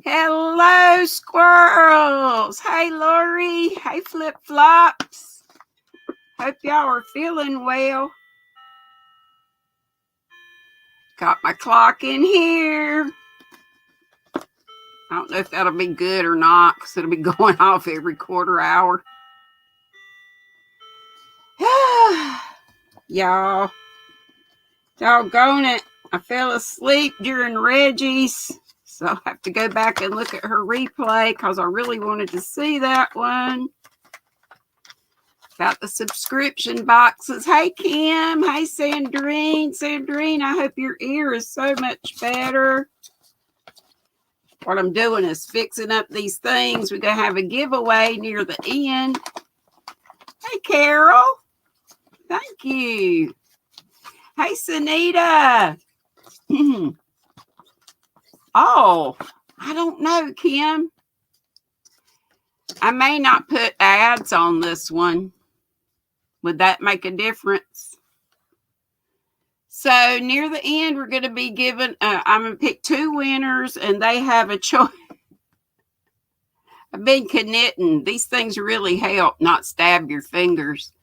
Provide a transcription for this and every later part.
Hello, squirrels. Hey, Lori. Hey, flip-flops. Hope y'all are feeling well. Got my clock in here. I don't know if that'll be good or not because it'll be going off every quarter hour. Y'all, doggone it. I fell asleep during Reggie's, so I have to go back and look at her replay because I really wanted to see that one. About the subscription boxes. Hey, Kim. Hey, Sandrine. Sandrine, I hope your ear is so much better. What I'm doing is fixing up these things. We're going to have a giveaway near the end. Hey, Carol. Thank you. Hey, Sunita. Oh, I don't know, Kim. I may not put ads on this one. Would that make a difference? So near the end, we're going to be giving, I'm going to pick two winners and they have a choice. I've been knitting. These things really help not stab your fingers.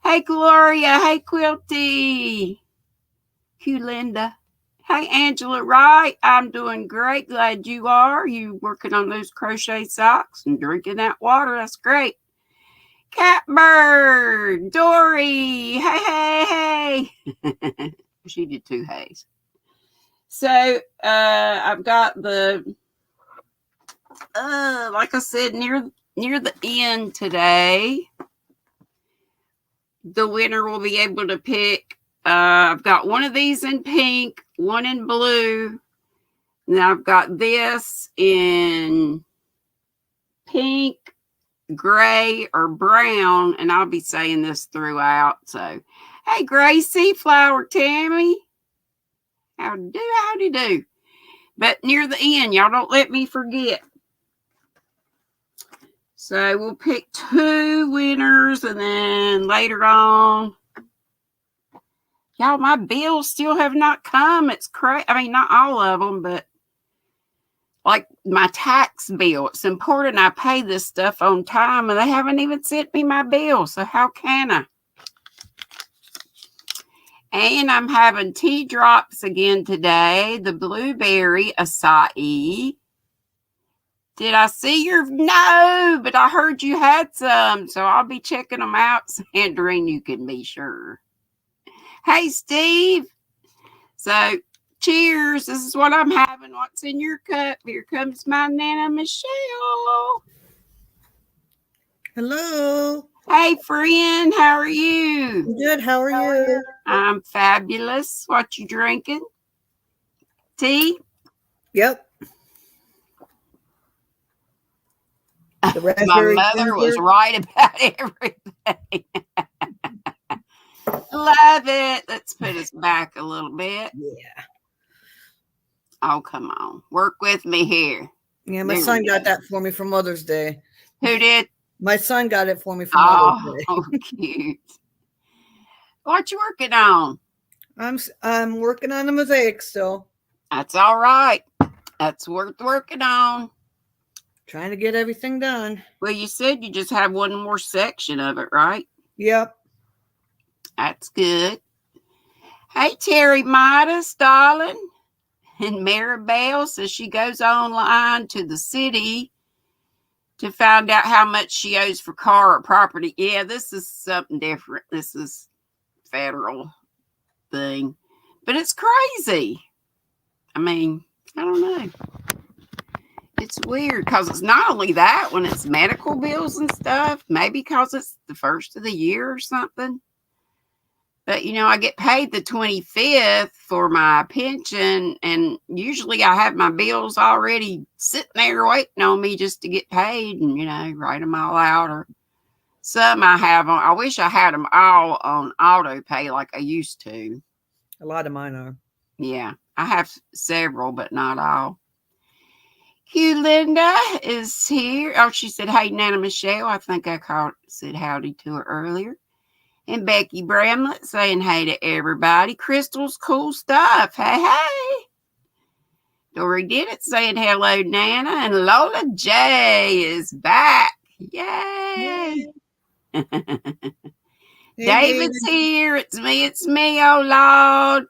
Hey, Gloria. Hey, Quilty. Hugh Linda. Hey, Angela Wright. I'm doing great. Glad you are. You working on those crochet socks and drinking that water. That's great. Catbird. Dory. Hey, hey. She did two hays. So I've got the like I said, near the end today. The winner will be able to pick. I've got one of these in pink, one in blue. And I've got this in pink, gray, or brown. And I'll be saying this throughout. So, hey, Gracie, Flower Tammy. Howdy do. But near the end, y'all don't let me forget. So we'll pick two winners and then later on. Y'all, my bills still have not come. It's crazy. I mean, not all of them, but like my tax bill. It's important I pay this stuff on time and they haven't even sent me my bill. So how can I? And I'm having tea drops again today. The blueberry acai. Did I see your? No, but I heard you had some. So I'll be checking them out. Sandrine, you can be sure. Hey, Steve. So cheers. This is what I'm having. What's in your cup? Here comes my Nana Michelle. Hello. Hey, friend. How are you? Good. How are you? I'm fabulous. What you drinking? Tea? Yep. My mother was right about everything. Love it. Let's put us back a little bit. Yeah. Oh, come on. Work with me here. Yeah, my son got that for me for Mother's Day. Who did? My son got it for me for Mother's Day. Oh, cute. What you working on? I'm working on the mosaic still. That's all right. That's worth working on. Trying to get everything done. Well, you said you just have one more section of it, right? Yep. That's good. Hey, Terry Midas, darling. And Maribel says she goes online to the city to find out how much she owes for car or property. Yeah, this is something different. This is federal thing. But it's crazy. I mean, I don't know. It's weird because it's not only that when it's medical bills and stuff. Maybe because it's the first of the year or something. But, you know, I get paid the 25th for my pension. And usually I have my bills already sitting there waiting on me just to get paid and, you know, write them all out. Or some I have on. I wish I had them all on auto pay like I used to. A lot of mine are. Yeah, I have several, but not all. Hugh Linda is here. Oh, she said, hey, Nana Michelle. I think I said howdy to her earlier. And Becky Bramlett saying hey to everybody. Crystal's cool stuff. Hey, hey. Dory did it saying hello, Nana. And Lola J is back. Yay. Hey, David's David. here. It's me, oh Lord.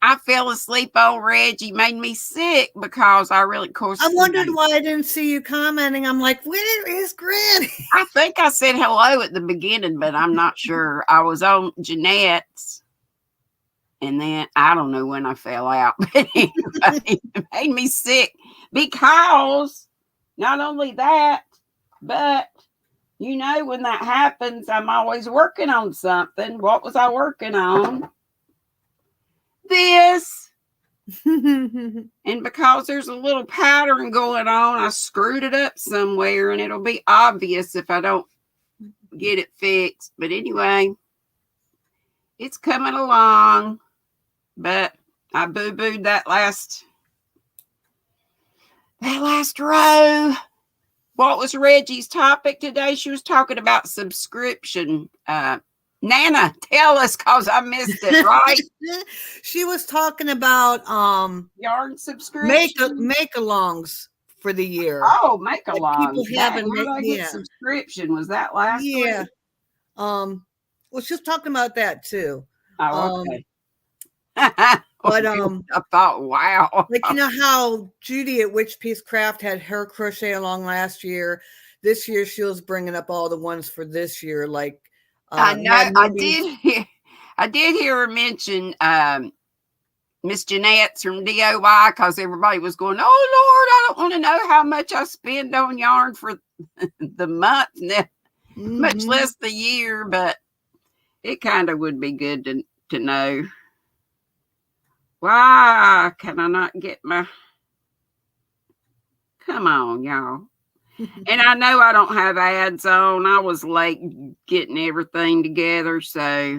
I fell asleep on Reggie, made me sick because I really, of course. I wondered why I didn't see you commenting. I'm like, where is Granny? I think I said hello at the beginning, but I'm not sure. I was on Jeanette's. And then I don't know when I fell out, but anyway, it made me sick because not only that, but when that happens, I'm always working on something. What was I working on? This. And because there's a little pattern going on, I screwed it up somewhere and it'll be obvious if I don't get it fixed. But anyway, it's coming along. But I boo-booed that last row. What was Reggie's topic today? She was talking about subscription. Nana, tell us because I missed it, right? She was talking about yarn subscription. make-alongs for the year. Oh, make-alongs. Like people haven't subscription. Was that last week? Yeah. Well, she was talking about that too. Oh, okay. But I thought, wow. Like how Judy at Witch Piece Craft had her crochet along last year. This year she was bringing up all the ones for this year. Like I know I did hear her mention Miss Jeanette's from DOY because everybody was going, oh Lord, I don't want to know how much I spend on yarn for the month, much less the year, but it kind of would be good to know. Why can I not get my... Come on, y'all. And I know I don't have ads on. I was late getting everything together, so...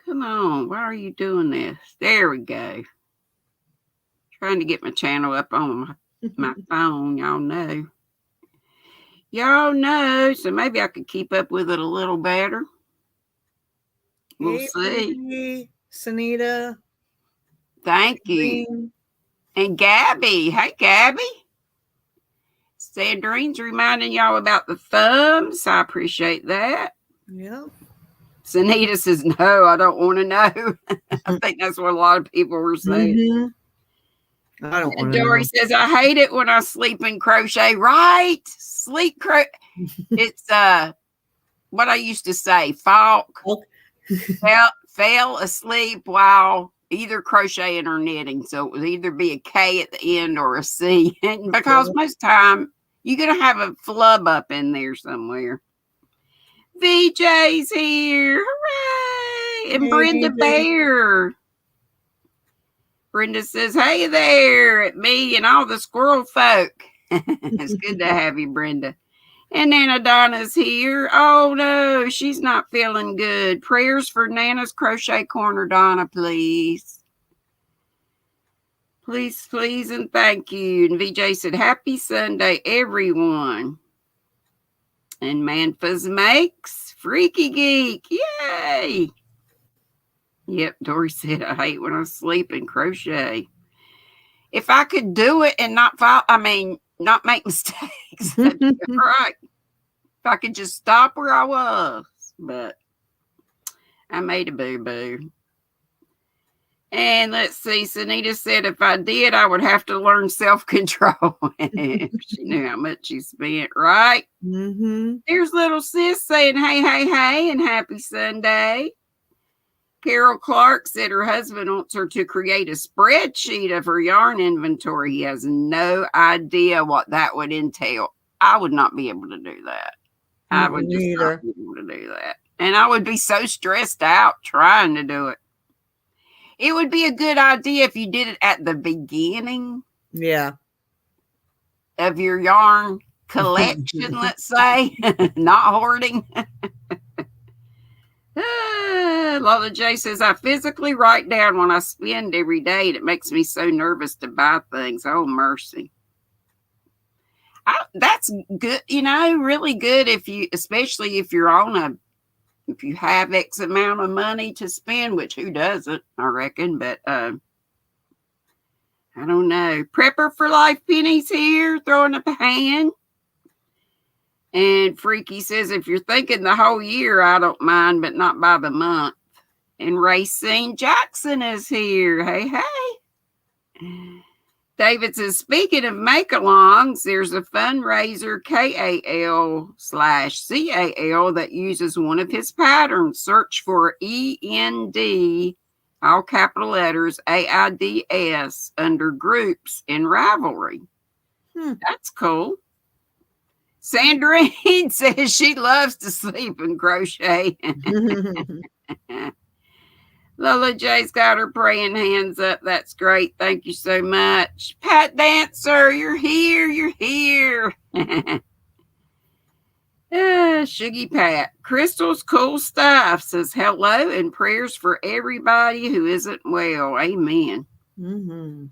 Come on, why are you doing this? There we go. Trying to get my channel up on my phone, y'all know. Y'all know, so maybe I could keep up with it a little better. We'll see. Sanita. Thank you. And Gabby. Hey, Gabby. Sandrine's reminding y'all about the thumbs. I appreciate that. Yeah. Sanita says, no, I don't want to know. I think that's what a lot of people were saying. I don't want to know. Dory says, I hate it when I sleep in crochet. Right? Sleep crochet. It's what I used to say. Falk. Fell asleep while either crocheting or knitting. So it would either be a K at the end or a C. And because most time you're going to have a flub up in there somewhere. VJ's here. Hooray. And Brenda Bear. Brenda says, hey there at me and all the squirrel folk. It's good to have you, Brenda. And Nana Donna's here. Oh, no, she's not feeling good. Prayers for Nana's Crochet Corner, Donna, please. Please, please, and thank you. And VJ said, happy Sunday, everyone. And Manfas Makes, Freaky Geek. Yay. Yep, Dory said, I hate when I sleep and crochet. If I could do it and not make mistakes, that'd be all right. If I could just stop where I was, but I made a boo-boo. And let's see, Sanita said if I did, I would have to learn self-control. She knew how much she spent, right? There's little sis saying, hey, hey, hey, and happy Sunday. Carol Clark said her husband wants her to create a spreadsheet of her yarn inventory. He has no idea what that would entail. I would not be able to do that. I would just not be able to do that. And I would be so stressed out trying to do it. It would be a good idea if you did it at the beginning. Yeah. Of your yarn collection, let's say. Not hoarding. Lola J says, I physically write down when I spend every day. And it makes me so nervous to buy things. Oh, mercy. That's good, really good especially if you're if you have X amount of money to spend, which who doesn't, I reckon, but I don't know. Prepper for Life Penny's here, throwing up a hand. And Freaky says, if you're thinking the whole year, I don't mind, but not by the month. And Racine Jackson is here. Hey, hey. David says, speaking of make-alongs, there's a fundraiser, KAL/CAL, that uses one of his patterns. Search for END, all capital letters, AIDS, under groups in Ravelry. That's cool. Sandrine says she loves to sleep and crochet. Lola J's got her praying hands up. That's great. Thank you so much. Pat Dancer, you're here. You're here. Shuggy Pat. Crystal's cool stuff says hello and prayers for everybody who isn't well. Amen. Mm-hmm.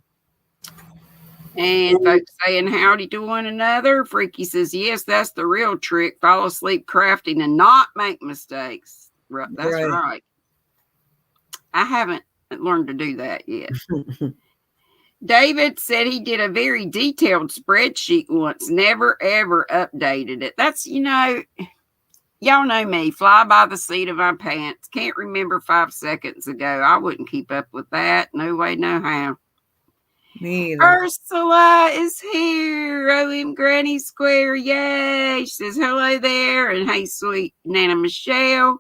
And folks saying howdy to one another. Freaky says, yes, that's the real trick. Fall asleep crafting and not make mistakes. That's right. I haven't learned to do that yet. David said he did a very detailed spreadsheet once, never ever updated it. That's, y'all know me, fly by the seat of my pants. Can't remember 5 seconds ago. I wouldn't keep up with that. No way, no how. Me either. Ursula is here. OM Granny Square. Yay. She says hello there. And hey, sweet Nana Michelle.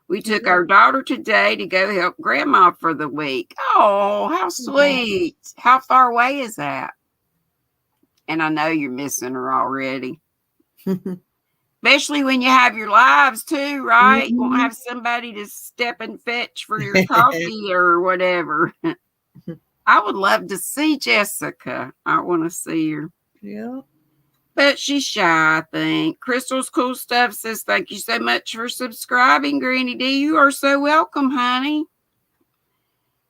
We took our daughter today to go help Grandma for the week. Oh, how sweet. How far away is that? And I know you're missing her already. Especially when you have your lives too, right? You won't have somebody to step and fetch for your coffee or whatever. I would love to see Jessica. I want to see her. Yeah. But she's shy, I think. Crystal's cool stuff says, thank you so much for subscribing, GrannyDee. You are so welcome, honey.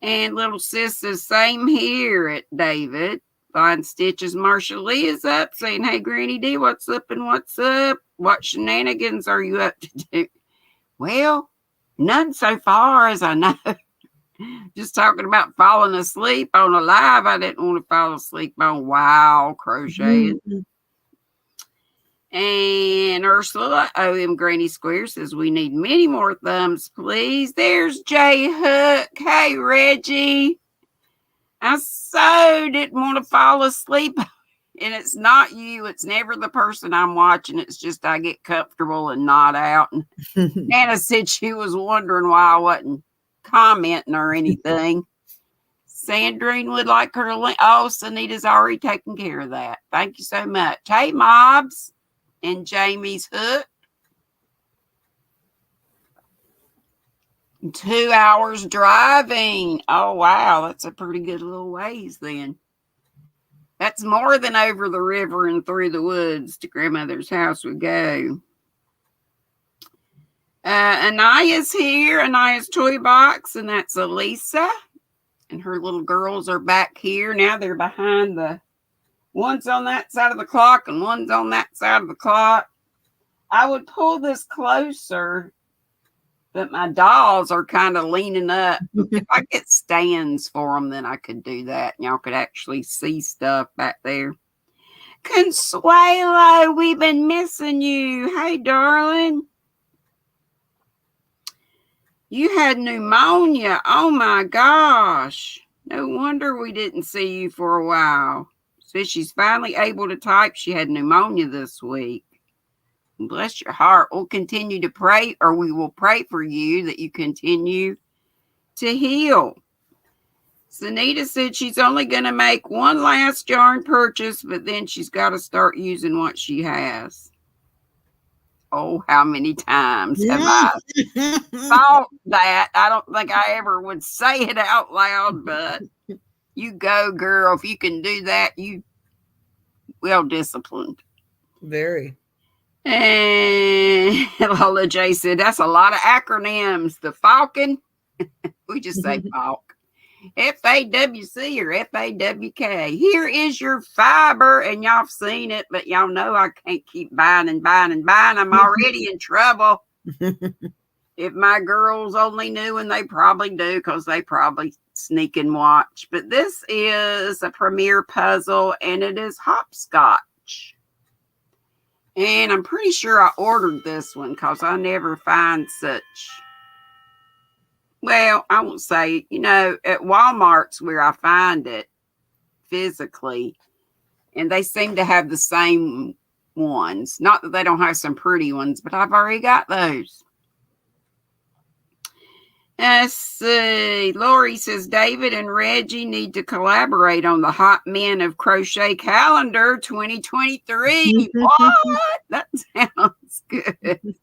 And little sis says, same here at David. Fine Stitches Marsha Lee is up saying, hey, GrannyDee, what's up and what's up? What shenanigans are you up to do? Well, none so far as I know. Just talking about falling asleep on a live. I didn't want to fall asleep on wow crocheting. And Ursula, OM Granny Square, says we need many more thumbs, please. There's J Hook. Hey, Reggie. I so didn't want to fall asleep. And it's not you. It's never the person I'm watching. It's just I get comfortable and nod out. And Anna said she was wondering why I wasn't commenting or anything. Sandrine would like her to link. Oh, Sunita's already taken care of that. Thank you so much. Hey, Mobs and Jamie's Hook. 2 hours driving. Oh, wow. That's a pretty good little ways then. That's more than over the river and through the woods to grandmother's house would go. Anaya's here, Anaya's Toy Box, and that's Elisa. And her little girls are back here. Now they're behind the one's on that side of the clock and one's on that side of the clock. I would pull this closer, but my dolls are kind of leaning up. If I get stands for them, then I could do that. And y'all could actually see stuff back there. Consuelo, we've been missing you. Hey, darling. You had pneumonia. Oh, my gosh. No wonder we didn't see you for a while. Says she's finally able to type. She had pneumonia this week. Bless your heart. We'll continue to pray, or we will pray for you that you continue to heal. Sunita said she's only going to make one last yarn purchase, but then she's got to start using what she has. Oh, how many times have I thought that? I don't think I ever would say it out loud, but you go, girl. If you can do that, you well disciplined. Very. And Lola J said, that's a lot of acronyms. The Falcon, we just say Falk. FAWC or FAWK. Here is your fiber, and y'all have seen it, but y'all know I can't keep buying and buying and buying. I'm already in trouble. If my girls only knew, and they probably do, because they probably sneak and watch. But this is a premier puzzle, and it is hopscotch. And I'm pretty sure I ordered this one because I never find such. Well, I won't say, at Walmart's where I find it physically, and they seem to have the same ones. Not that they don't have some pretty ones, but I've already got those. Let's see. Lori says David and Reggie need to collaborate on the Hot Men of Crochet Calendar 2023. What? That sounds good.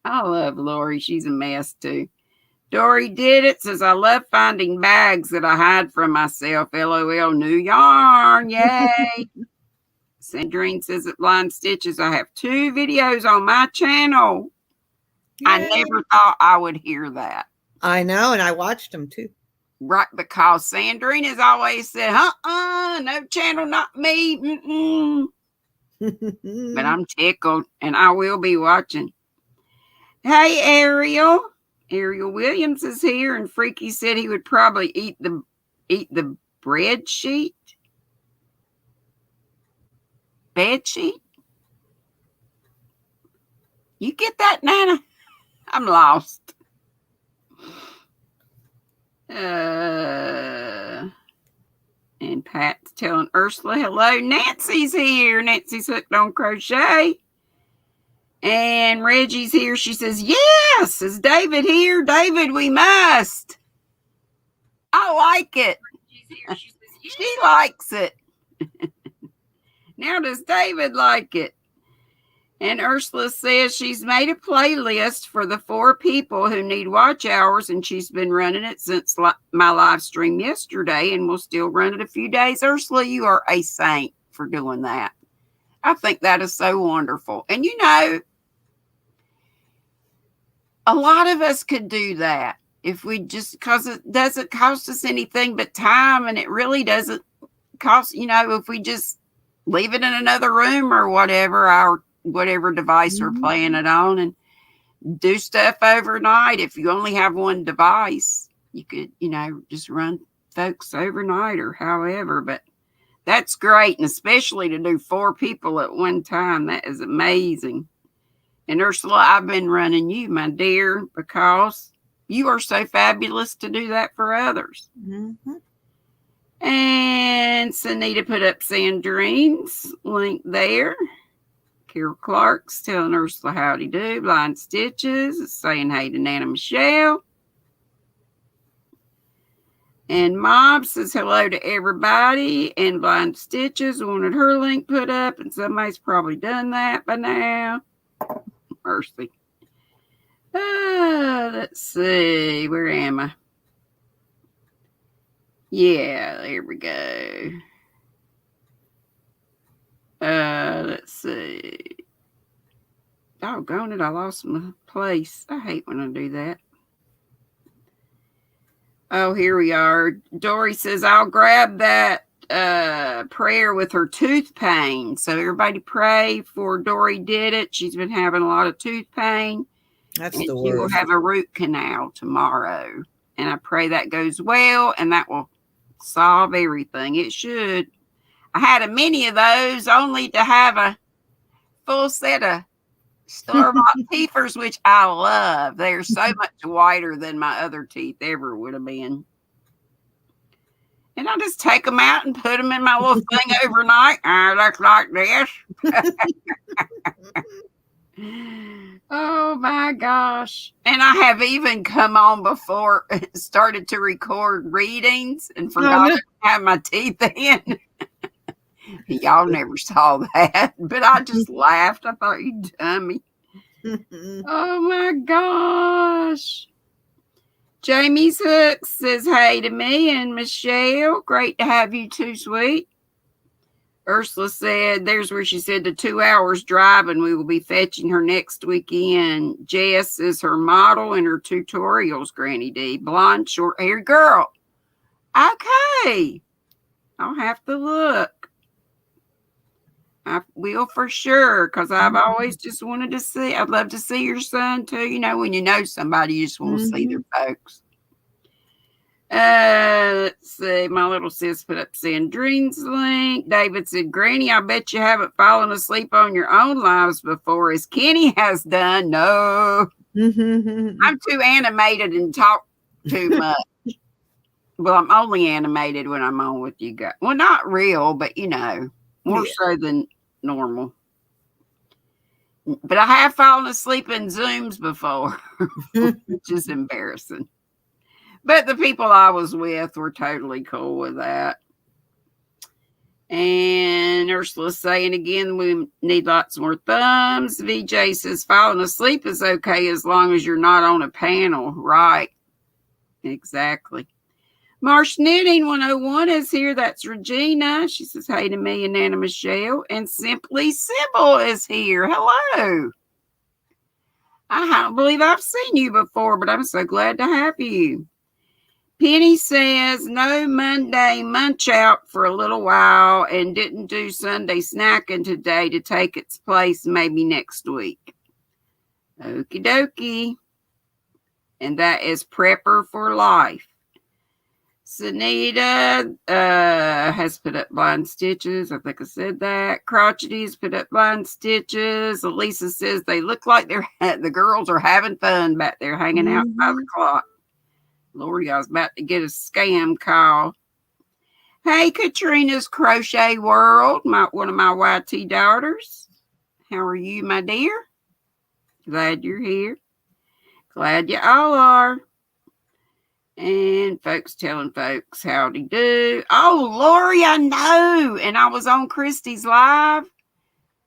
I love Lori. She's a mess too. Dory did it. Says I love finding bags that I hide from myself. LOL. New yarn. Yay. Sandrine says at Blind Stitches, I have 2 videos on my channel. Yay. I never thought I would hear that. I know, and I watched them too. Right, because Sandrine has always said, no channel, not me. But I'm tickled, and I will be watching. Hey, Ariel. Ariel Williams is here, and Freaky said he would probably eat the bread sheet. Bed sheet? You get that, Nana? I'm lost. And Pat's telling Ursula hello. Nancy's here. Nancy's hooked on crochet. And Reggie's here. She says, yes. Is David here? David, we must. I like it. She likes it. Now does David like it? And Ursula says she's made a playlist for the 4 people who need watch hours, and she's been running it since my live stream yesterday, and will still run it a few days. Ursula, you are a saint for doing that. I think that is so wonderful. And a lot of us could do that if we just, because it doesn't cost us anything but time, and it really doesn't cost, if we just leave it in another room or whatever device we're playing it on, and do stuff overnight. If you only have one device, you could, just run folks overnight or however, but that's great. And especially to do 4 people at one time, that is amazing. And Ursula, I've been running you, my dear, because you are so fabulous to do that for others. Mm-hmm. And Sunita put up Sandrine's link there. Carol Clark's telling Ursula howdy do. Blind Stitches is saying hey to Nana Michelle. And Mob says hello to everybody. And Blind Stitches wanted her link put up, and somebody's probably done that by now. Mercy. Let's see. Where am I? Yeah, there we go. Let's see. Doggone it, I lost my place. I hate when I do that. Oh, here we are. Dory says, I'll grab that prayer with her tooth pain. So everybody pray for Dory did it. She's been having a lot of tooth pain. That's the worst. She will have a root canal tomorrow. And I pray that goes well, and that will solve everything. It should. I had a many of those only to have a full set of store-bought teethers, which I love. They're so much whiter than my other teeth ever would have been. And I just take them out and put them in my little thing overnight. Looks like this. Oh my gosh. And I have even come on before started to record readings and forgot to have my teeth in. Y'all never saw that, but I just laughed. I thought, you dummy. Oh my gosh. Jamie's Hook says hey to me and Michelle. Great to have you too, sweet. Ursula said, there's where she said the 2 hours driving. We will be fetching her next weekend. Jess is her model in her tutorials, GrannyDee. Blonde, short-haired girl. Okay. I'll have to look. I will for sure, because I've always just wanted to see. I'd love to see your son too. When you know somebody, you just want to see their folks. Let's see. My little sis put up Sandrine's link. David said, Granny, I bet you haven't fallen asleep on your own lives before, as Kenny has done. No. I'm too animated and talk too much. Well, I'm only animated when I'm on with you guys. Well, not real, but more so than normal. But I have fallen asleep in Zooms before, which is embarrassing. But the people I was with were totally cool with that. And Ursula's saying again, we need lots more thumbs. VJ says falling asleep is okay as long as you're not on a panel. Right. Exactly. Marsh Knitting 101 is here. That's Regina. She says, hey to me and Nana Michelle. And Simply Sybil is here. Hello. I don't believe I've seen you before, but I'm so glad to have you. Penny says, no Monday munch out for a little while and didn't do Sunday snacking today to take its place maybe next week. Okie dokie. And that is Prepper for Life. Sunita has put up blind stitches. I think I said that. Crotchety's put up blind stitches. Elisa says they look like the girls are having fun back there hanging out by the clock. Lord, I was about to get a scam call. Hey, Katrina's Crochet World, one of my YT daughters. How are you, my dear? Glad you're here. Glad you all are. And folks telling folks howdy do. Oh, Lori, I know. And I was on Christy's live.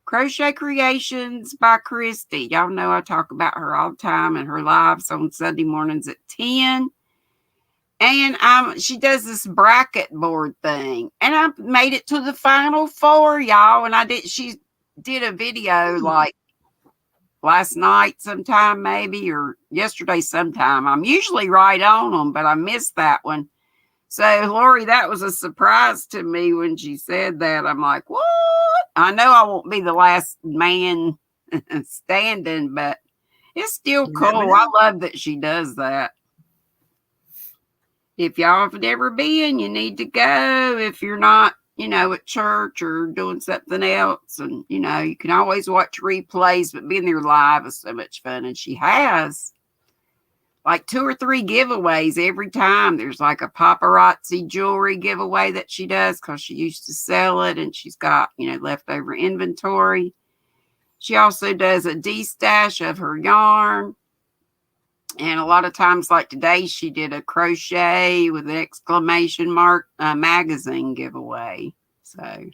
Crochet Creations by Christy. Y'all know I talk about her all the time and her lives on Sunday mornings at 10. And she does this bracket board thing. And I made it to the final 4, y'all. And she did a video like last night sometime maybe, or yesterday sometime. I'm usually right on them, but I missed that one. So, Lori, that was a surprise to me when she said that. I'm like, what? I know I won't be the last man standing, but it's still cool. I love that she does that. If y'all have never been, you need to go. If you're not, at church or doing something else. And, you can always watch replays, but being there live is so much fun. And she has like 2 or 3 giveaways every time. There's like a paparazzi jewelry giveaway that she does because she used to sell it and she's got, leftover inventory. She also does a de-stash of her yarn. And a lot of times, like today, she did a crochet with an exclamation mark magazine giveaway. So,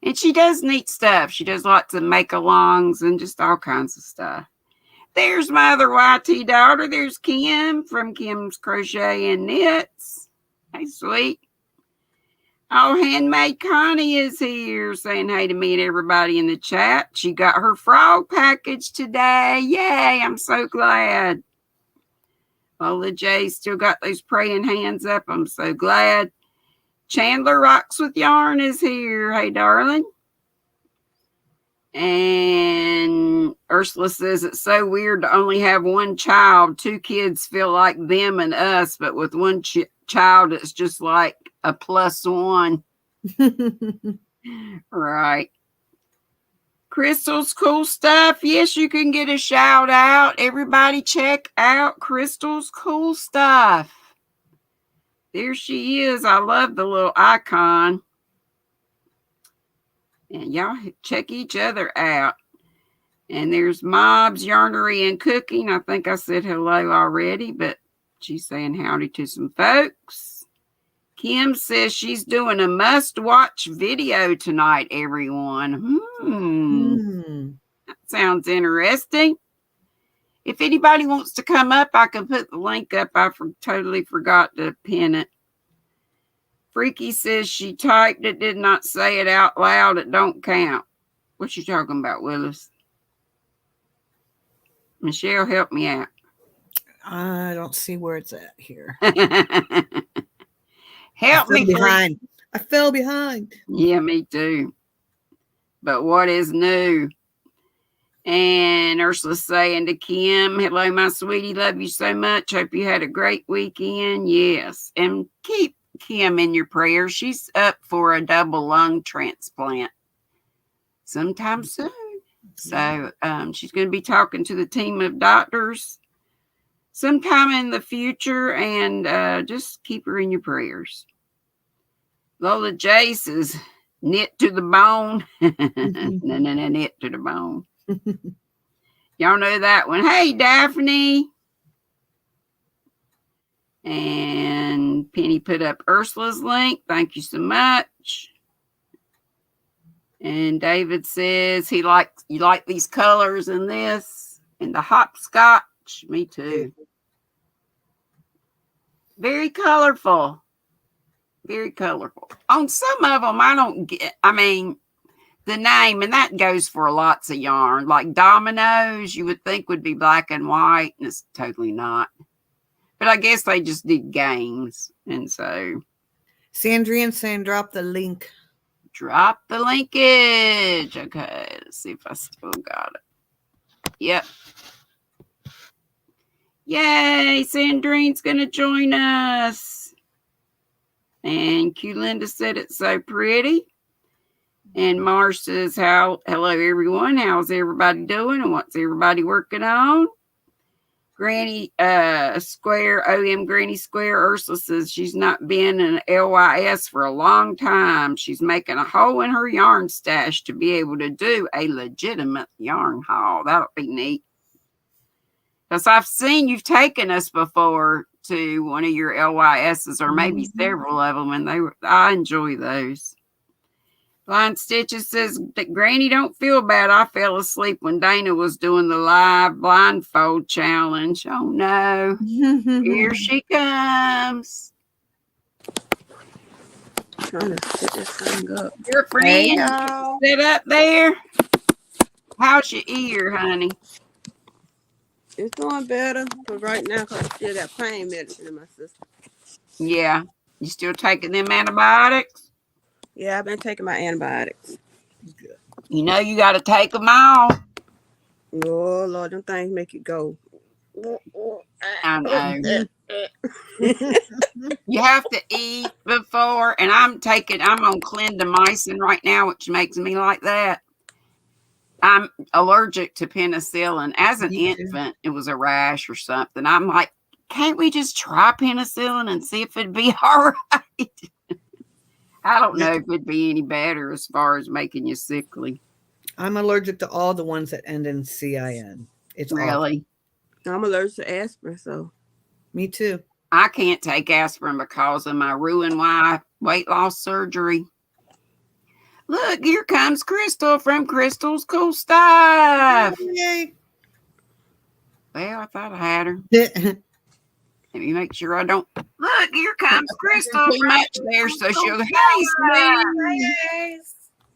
and she does neat stuff. She does lots of make-alongs and just all kinds of stuff. There's my other YT daughter. There's Kim from Kim's Crochet and Knits. Hey, sweet. Oh, Handmade Connie is here saying hey to me and everybody in the chat. She got her frog package today. Yay, I'm so glad. Lola J still got those praying hands up. I'm so glad. Chandler Rocks with Yarn is here. Hey, darling. And Ursula says it's so weird to only have one child. 2 kids feel like them and us, but with one child, it's just like a +1. Right. Crystal's cool stuff. Yes, you can get a shout out. Everybody check out Crystal's cool stuff. There she is. I love the little icon. And y'all check each other out. And there's Mob's Yarnery and Cooking. I think I said hello already, but she's saying howdy to some folks. Kim says she's doing a must-watch video tonight, everyone. That sounds interesting. If anybody wants to come up, I can put the link up. I totally forgot to pin it. Freaky says she typed it, did not say it out loud. It don't count. What you talking about, Willis? Michelle, help me out. I don't see where it's at here. Help me behind. I fell behind. Yeah, me too. But what is new? And Ursula's saying to Kim, hello, my sweetie. Love you so much. Hope you had a great weekend. Yes. And keep Kim in your prayers. She's up for a double lung transplant sometime soon. So she's going to be talking to the team of doctors sometime in the future. And just keep her in your prayers. Lola Jace is knit to the bone. No, knit to the bone. Y'all know that one. Hey, Daphne. And Penny put up Ursula's link. Thank you so much. And David says you like these colors in this and the hopscotch. Me too. Very colorful. Very colorful. On some of them, I don't get, the name, and that goes for lots of yarn. Like dominoes, you would think would be black and white, and it's totally not. But I guess they just did games. And so Sandrian saying drop the link. Drop the linkage. Okay, let's see if I still got it. Yep. Yay, Sandrine's gonna join us. And Q Linda said it's so pretty. And Marsh says, hello, everyone. How's everybody doing? And what's everybody working on? Granny Square, OM Granny Square. Ursula says she's not been in LYS for a long time. She's making a hole in her yarn stash to be able to do a legitimate yarn haul. That'll be neat. Because I've seen you've taken us before to one of your LYSs, or maybe several of them, and I enjoy those. Blind Stitches says, Granny, don't feel bad. I fell asleep when Dana was doing the live blindfold challenge. Oh, no. Here she comes. Trying to set this thing up. Your friend, sit up there. How's your ear, honey? It's doing better, but right now, because I still got pain medicine in my system. Yeah. You still taking them antibiotics? Yeah, I've been taking my antibiotics. You know you got to take them all. Oh, Lord, them things make you go. I know. You have to eat before, and I'm on clindamycin right now, which makes me like that. I'm allergic to penicillin. As an infant, it was a rash or something. I'm like, can't we just try penicillin and see if it'd be all right? I don't know if it'd be any better as far as making you sickly. I'm allergic to all the ones that end in CIN. It's really awful. I'm allergic to aspirin, so. Me too. I can't take aspirin because of my weight loss surgery. Look, here comes Crystal from Crystal's Cool Stuff. Yay. Well, I thought I had her. Let me make sure I don't. Look, here comes Crystal. Too much there, so she'll. Hey, sweetie.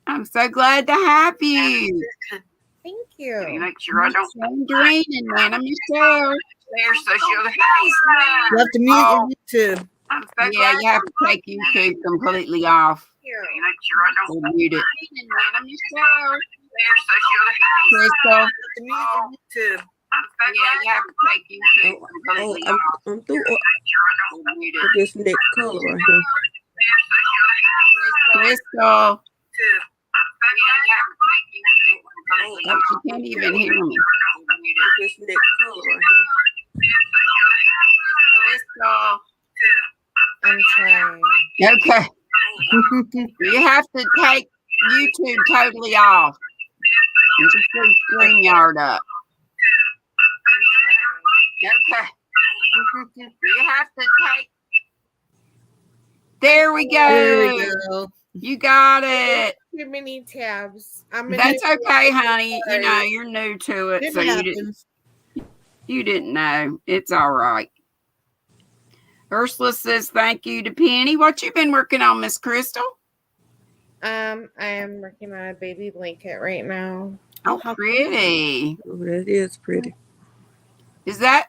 I'm so glad to have you. Thank you. Let me make sure I don't. Sandrine and Nana Michelle. There, so she'll. Hey, sweetie. You have to mute your YouTube. Yeah, you have to take YouTube completely off. Here. Make sure I don't mute it. Crystal. Mute your YouTube. Yeah, you have to take YouTube completely off. I'm through with this next color right here. Crystal. She can't even hear me. This next color right here. Crystal. I'm trying. Okay. You have to take YouTube totally off. And just leave StreamYard up. Okay. You have to take. There we go. There we go. You got it. Too many tabs. That's okay, honey. You know, you're new to it. It So happens. you didn't know. It's all right. Ursula says thank you to Penny. What you been working on, Miss Crystal? I am working on a baby blanket right now. Oh, how pretty. Oh, that is pretty. Is that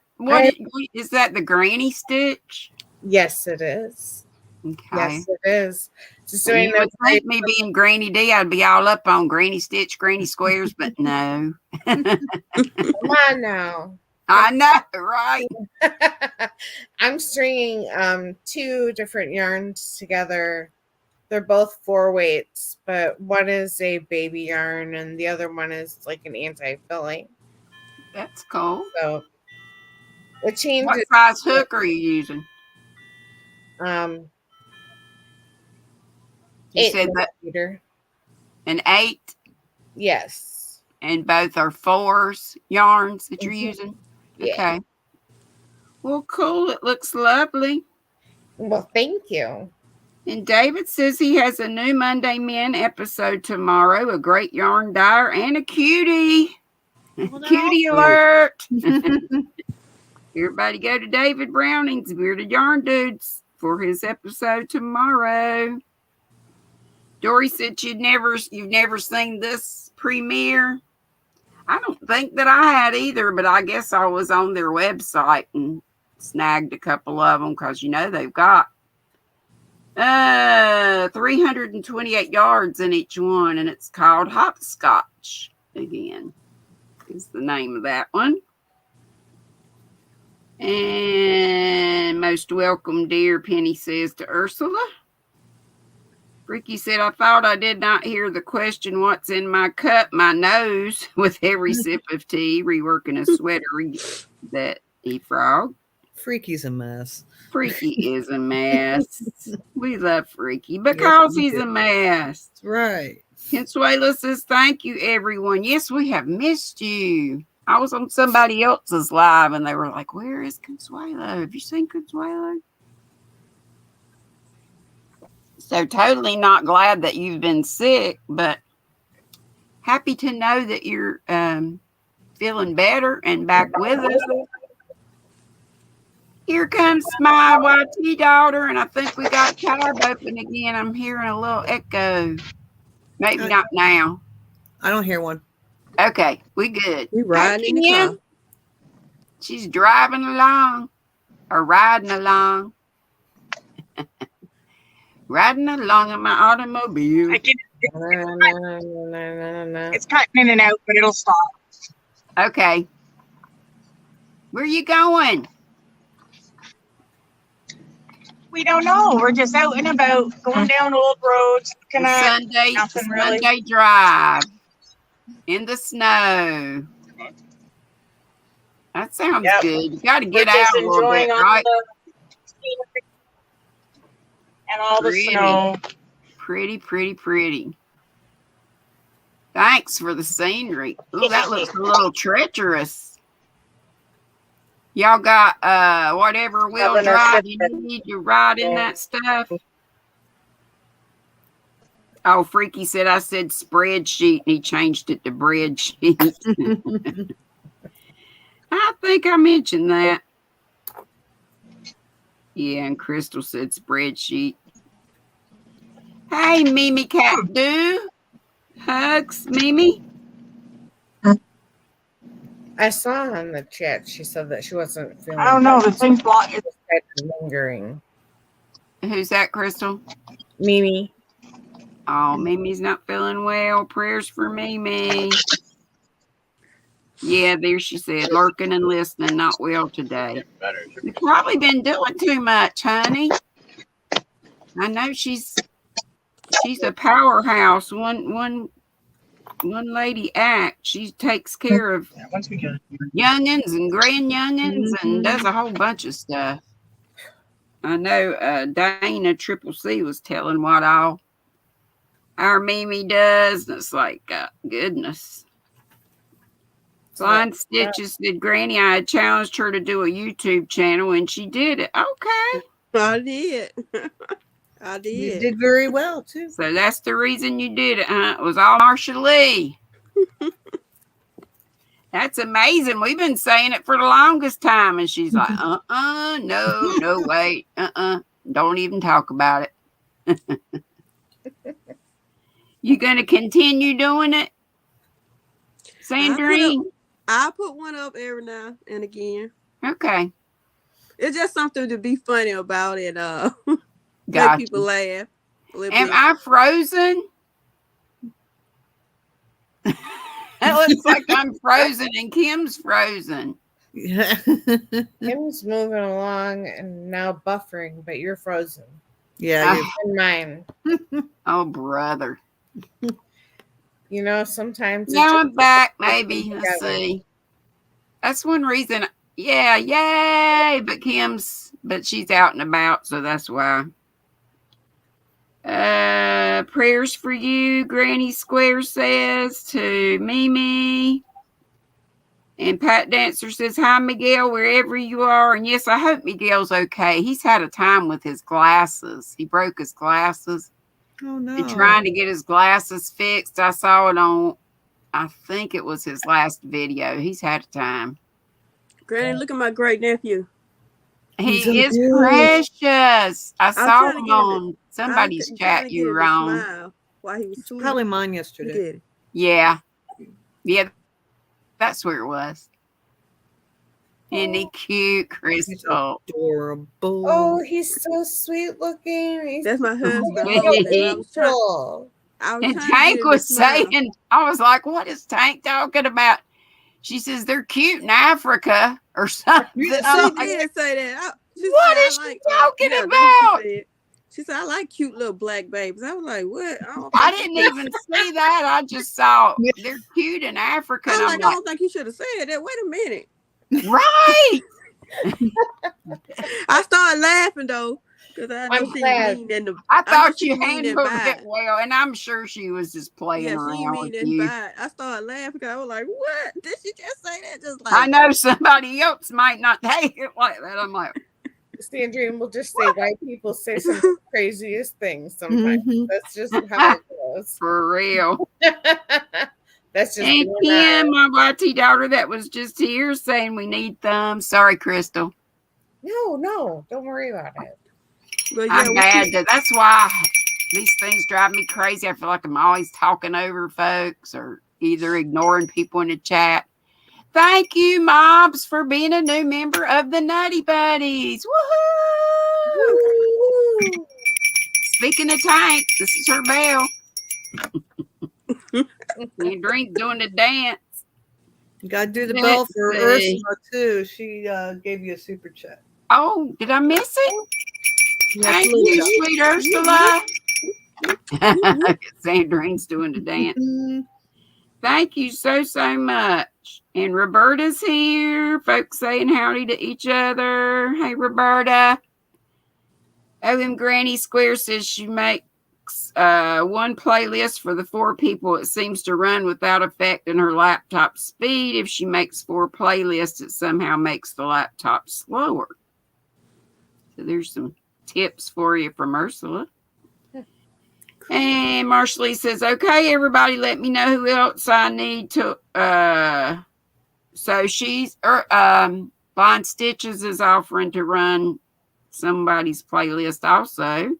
is that the granny stitch? Yes, it is. Okay. Yes, it is. Just And doing you would the think me being GrannyDee, I'd be all up on Granny Stitch, Granny Squares, but no. Come on now. I know, right? I'm stringing 2 different yarns together. They're both 4 weights, but one is a baby yarn and the other one is like an anti-filling. That's cool. So the change What is size hook are you using? um You 8 said that millimeter. an 8, Yes. and both are 4s yarns that you're Mhm. using? Yeah. Okay. Well, cool. It looks lovely. Well, thank you. And David says he has a new Monday Men episode tomorrow, a great yarn dyer and a cutie. Well, they're Cutie all alert. Everybody go to David Browning's Bearded Yarn Dudes for his episode tomorrow. Dory said you've never seen this premiere. I don't think that I had either, but I guess I was on their website and snagged a couple of them because they've got 328 yards in each one, and it's called Hopscotch again is the name of that one. And most welcome, dear, Penny says to Ursula. Ricky said, I thought I did not hear the question, what's in my cup? My nose, with every sip of tea, reworking a sweater that he frog. Freaky's a mess. Freaky is a mess. We love Freaky because he's a mess. That's right. Consuela says, thank you, everyone. Yes, we have missed you. I was on somebody else's live and they were like, where is Consuelo? Have you seen Consuelo? So totally not glad that you've been sick, but happy to know that you're feeling better and back with us. Here comes my YT daughter, and I think we got tab open again. I'm hearing a little echo. Maybe not now. I don't hear one. Okay, we good. We riding in the Kim. car. She's driving along or riding along. Riding along in my automobile. It's cutting in and out, but it'll stop. Okay. Where you going? We don't know. We're just out and about, going down old roads. Sunday drive in the snow. That sounds good. You got to get out a little bit, right? And all the snow. Pretty. Thanks for the scenery. Oh, that looks a little treacherous. Y'all got whatever wheel drive you need to ride in that stuff? Oh, Freaky said I said spreadsheet and he changed it to breadsheet. I think I mentioned that. Yeah, and Crystal said spreadsheet. Hey, Mimi Cat Do. Hugs, Mimi. I saw on the chat she said that she wasn't feeling I don't know. The thing's blocked. lingering. Who's that, Crystal? Mimi. Oh, Mimi's not feeling well. Prayers for Mimi. Yeah, there she said, lurking and listening, not well today. You've probably been doing too much, honey. I know she's a powerhouse. One lady act. She takes care of youngins and grand youngins and does a whole bunch of stuff. I know Dana Triple C was telling what all our Mimi does, and it's like, goodness. Blind Stitches said, Granny, I had challenged her to do a YouTube channel, and she did it. Okay. I did. I did. You did very well, too. So that's the reason you did it, huh? It was all Marsha Lee. That's amazing. We've been saying it for the longest time, and she's like, no, wait, don't even talk about it. You gonna continue doing it, Sandrine? I put one up every now and again. Okay. It's just something to be funny about it. Make Gotcha. people laugh. A little Am bit. I frozen? It looks like I'm frozen and Kim's frozen. Yeah. Kim's moving along and now buffering, but you're frozen. Yeah. In mine. Oh, brother. You know, sometimes it Now just I'm back, puts maybe. them Let's together. see. That's one reason. Yeah, yay. But she's out and about, so that's why. Prayers for you, Granny Square says to Mimi. And Pat Dancer says, hi, Miguel, wherever you are. And yes, I hope Miguel's okay. He's had a time with his glasses. He broke his glasses. Oh no. And trying to get his glasses fixed. I saw it on, I think it was his last video. He's had a time. Granny, look at my great nephew. He's He so is good. precious. I saw trying to him get him to- on somebody's chat you were on. on. Smile while he was It's sweet. probably mine Look yesterday. at it. Yeah. Yeah. That's where it was. Isn't he cute, He's Crystal? adorable. Oh, he's so sweet looking. He's That's my husband. Hey. holding him. I was trying beautiful. And to get Tank him to was smile. saying, I was like, what is Tank talking about? She says, they're cute in Africa or something. Yeah, I'm She like, did say that. She what said, is she talking that's what about? She said. She said, I like cute little black babies. I was like, what? I didn't even see that. I just saw they're cute in Africa. I And was I'm like, I don't think he should have said that. Wait a minute. right. I started laughing though, because I know I'm she glad. mean in the. I know thought she you mean that handled vibe. it well, and I'm sure she was just playing Yeah, she around mean with that you. vibe. I started laughing because I was like, what? Did she just say that? Just like I know somebody else might not take it like that. I'm like, Sandrine will just say white people say some of the craziest things sometimes. Mhm. That's just how it goes. for real. That's just And being Kim, my YT daughter that was just here saying we need thumbs. Sorry, Crystal. No, don't worry about it. but yeah, I'm bad. That's why these things drive me crazy. I feel like I'm always talking over folks or either ignoring people in the chat. Thank you, Mobs, for being a new member of the Nutty Buddies. Woohoo! Woo! Speaking of Tank, this is her bell. And Drink doing the dance. You gotta do the Let's bell for see. Ursula too. She gave you a super chat. Oh, did I miss it? Thank you, sweet Ursula. Sandrine's doing the dance. Mhm. Thank you so much. And Roberta's here. Folks saying howdy to each other. Hey, Roberta. OM Granny Square says she makes one playlist for the 4 people. It seems to run without affecting her laptop speed. If she makes 4 playlists, it somehow makes the laptop slower. So there's some tips for you from Ursula. And Marshall says, okay, everybody, let me know who else I need to. So she's, Blind Stitches is offering to run somebody's playlist also.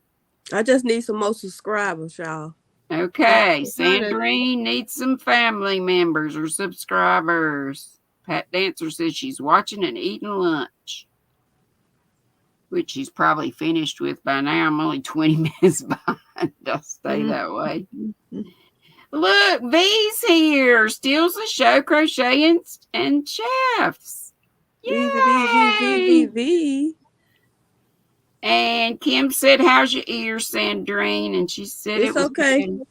I just need some more subscribers, y'all. Okay, Yeah, Sandrine needs some family members or subscribers. Pat Dancer says she's watching and eating lunch, which she's probably finished with by now. I'm only 20 minutes behind. I'll stay that way. Look, V's here. Steals the show, crochet and chefs. Yay! V. And Kim said, how's your ear, Sandrine? And she said It's it was okay good.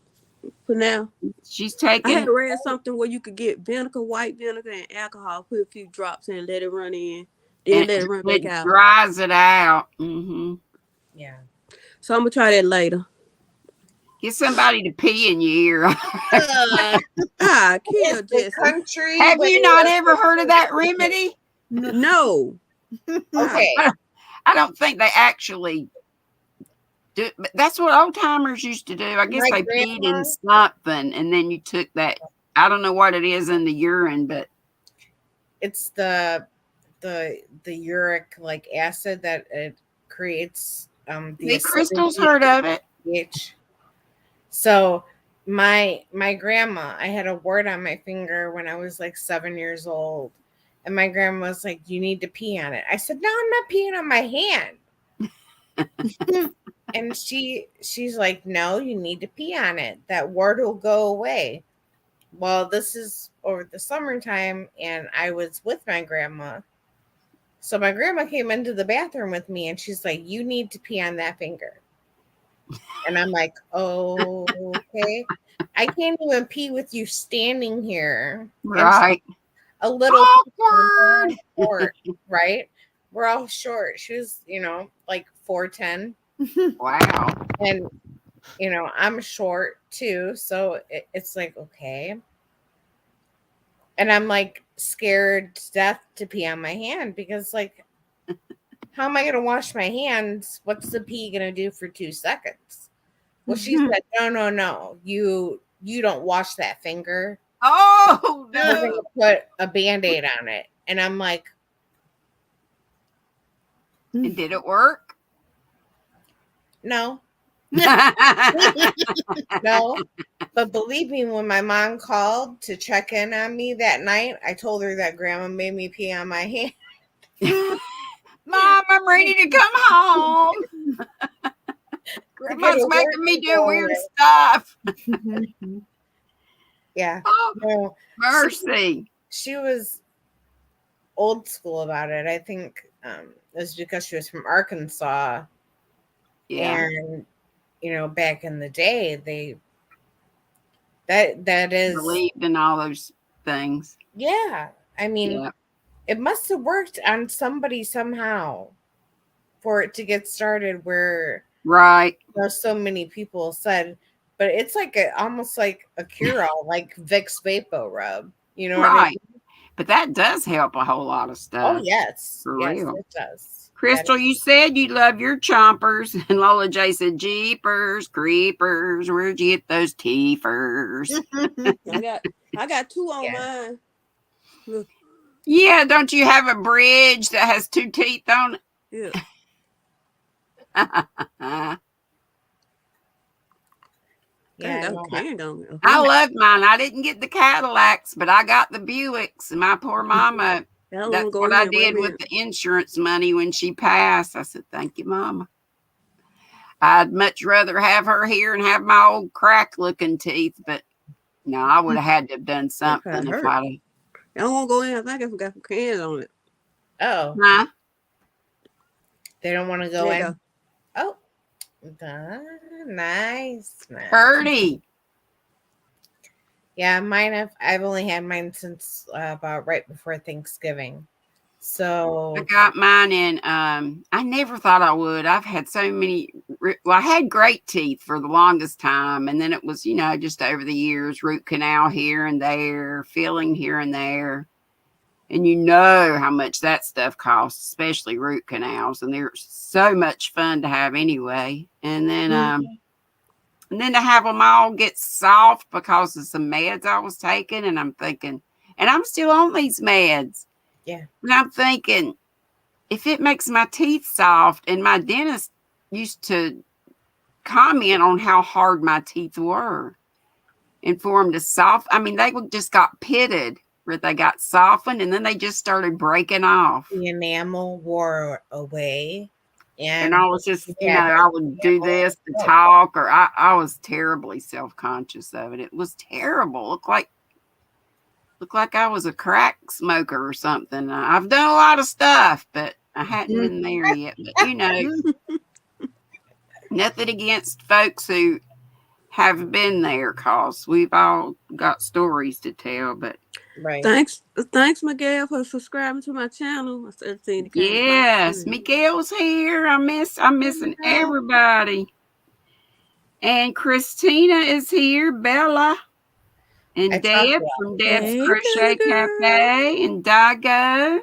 for now. She's I taking had read something where you could get vinegar, white vinegar, and alcohol, put a few drops in, let it run in, then let it run back out. Dries it out. Mm-hmm. Yeah. So I'm gonna try that later. Get somebody to pee in your ear. Kill The Jesse. country. Have but you not ever heard of that remedy? No. Okay. I don't think they actually do, but that's what old timers used to do. I guess My they peed in grandma- something, and then you took that. I don't know what it is in the urine, but It's the uric like acid that it creates. The Crystal's acidity heard of it. pH. So my grandma, I had a wart on my finger when I was like 7 years old, and my grandma was like, "You need to pee on it." I said, "No, I'm not peeing on my hand." And she's like, no, you need to pee on it. That wart will go away. Well, this is over the summertime, and I was with my grandma. So my grandma came into the bathroom with me, and she's like, you need to pee on that finger. And I'm like, oh, okay. I can't even pee with you standing here. Right. A little Awkward. short, right? We're all short. She was, like 4'10". Wow. And, I'm short too. So it's like, okay. And I'm like scared to death to pee on my hand because, like, how am I going to wash my hands? What's the pee going to do for 2 seconds? Well, she said, no. You don't wash that finger. Oh, We're going no. to put a Band-Aid on it. And I'm like, And did it work? no. But believe me, when my mom called to check in on me that night, I told her that grandma made me pee on my hand. Mom, I'm ready to come home. Grandma's a making me do work weird going. stuff. Yeah. Oh, No, mercy. she was old school about it. I think it was because she was from Arkansas. Yeah. And, back in the day, that is, Believed in all those things. yeah. I mean, Yeah. it must have worked on somebody somehow for it to get started where Right. so many people said, but it's like almost like a cure-all, like Vicks Vapo Rub. You know what I Right. mean? But that does help a whole lot of stuff. Oh, yes. For Yes, real. it does. Crystal, you said you love your chompers. And Lola J said, Jeepers, creepers, where'd you get those teethers? I got 2 on Yeah. mine. Look, Yeah, don't you have a bridge that has 2 teeth on yeah. it? Yeah, Got no, a can on it. I love mine. I didn't get the Cadillacs, but I got the Buicks. And my poor mama, That that's one go what in I there. Wait a did with minute. the insurance money when she passed. I said, thank you, Mama. I'd much rather have her here and have my old crack-looking teeth, but no, I would have had to have done something if hurt. I'd That one go in. I think I forgot some cans on it. Oh, Huh? they don't want to go There in. you Oh, nice. Birdie. Yeah, I've only had mine since about right before Thanksgiving. So I got mine in, I never thought I would. I've had so many, I had great teeth for the longest time. And then it was, just over the years, root canal here and there, filling here and there. And you know how much that stuff costs, especially root canals. And they're so much fun to have anyway. And then, to have them all get soft because of some meds I was taking. And I'm thinking, and I'm still on these meds. Yeah. And I'm thinking, if it makes my teeth soft, and my dentist used to comment on how hard my teeth were and for them to they just got pitted where they got softened and then they just started breaking off. The enamel wore away. And I was just, I would do this to talk, or I was terribly self-conscious of it. It was terrible. Looked like I was a crack smoker or something. I've done a lot of stuff, but I hadn't been there yet. But, nothing against folks who have been there, because we've all got stories to tell. But right. Thanks, Miguel, for subscribing to my channel. Yes, Miguel's here. I'm missing everybody. And Christina is here, Bella. And Deb from Deb's Crochet Cafe, and Dago.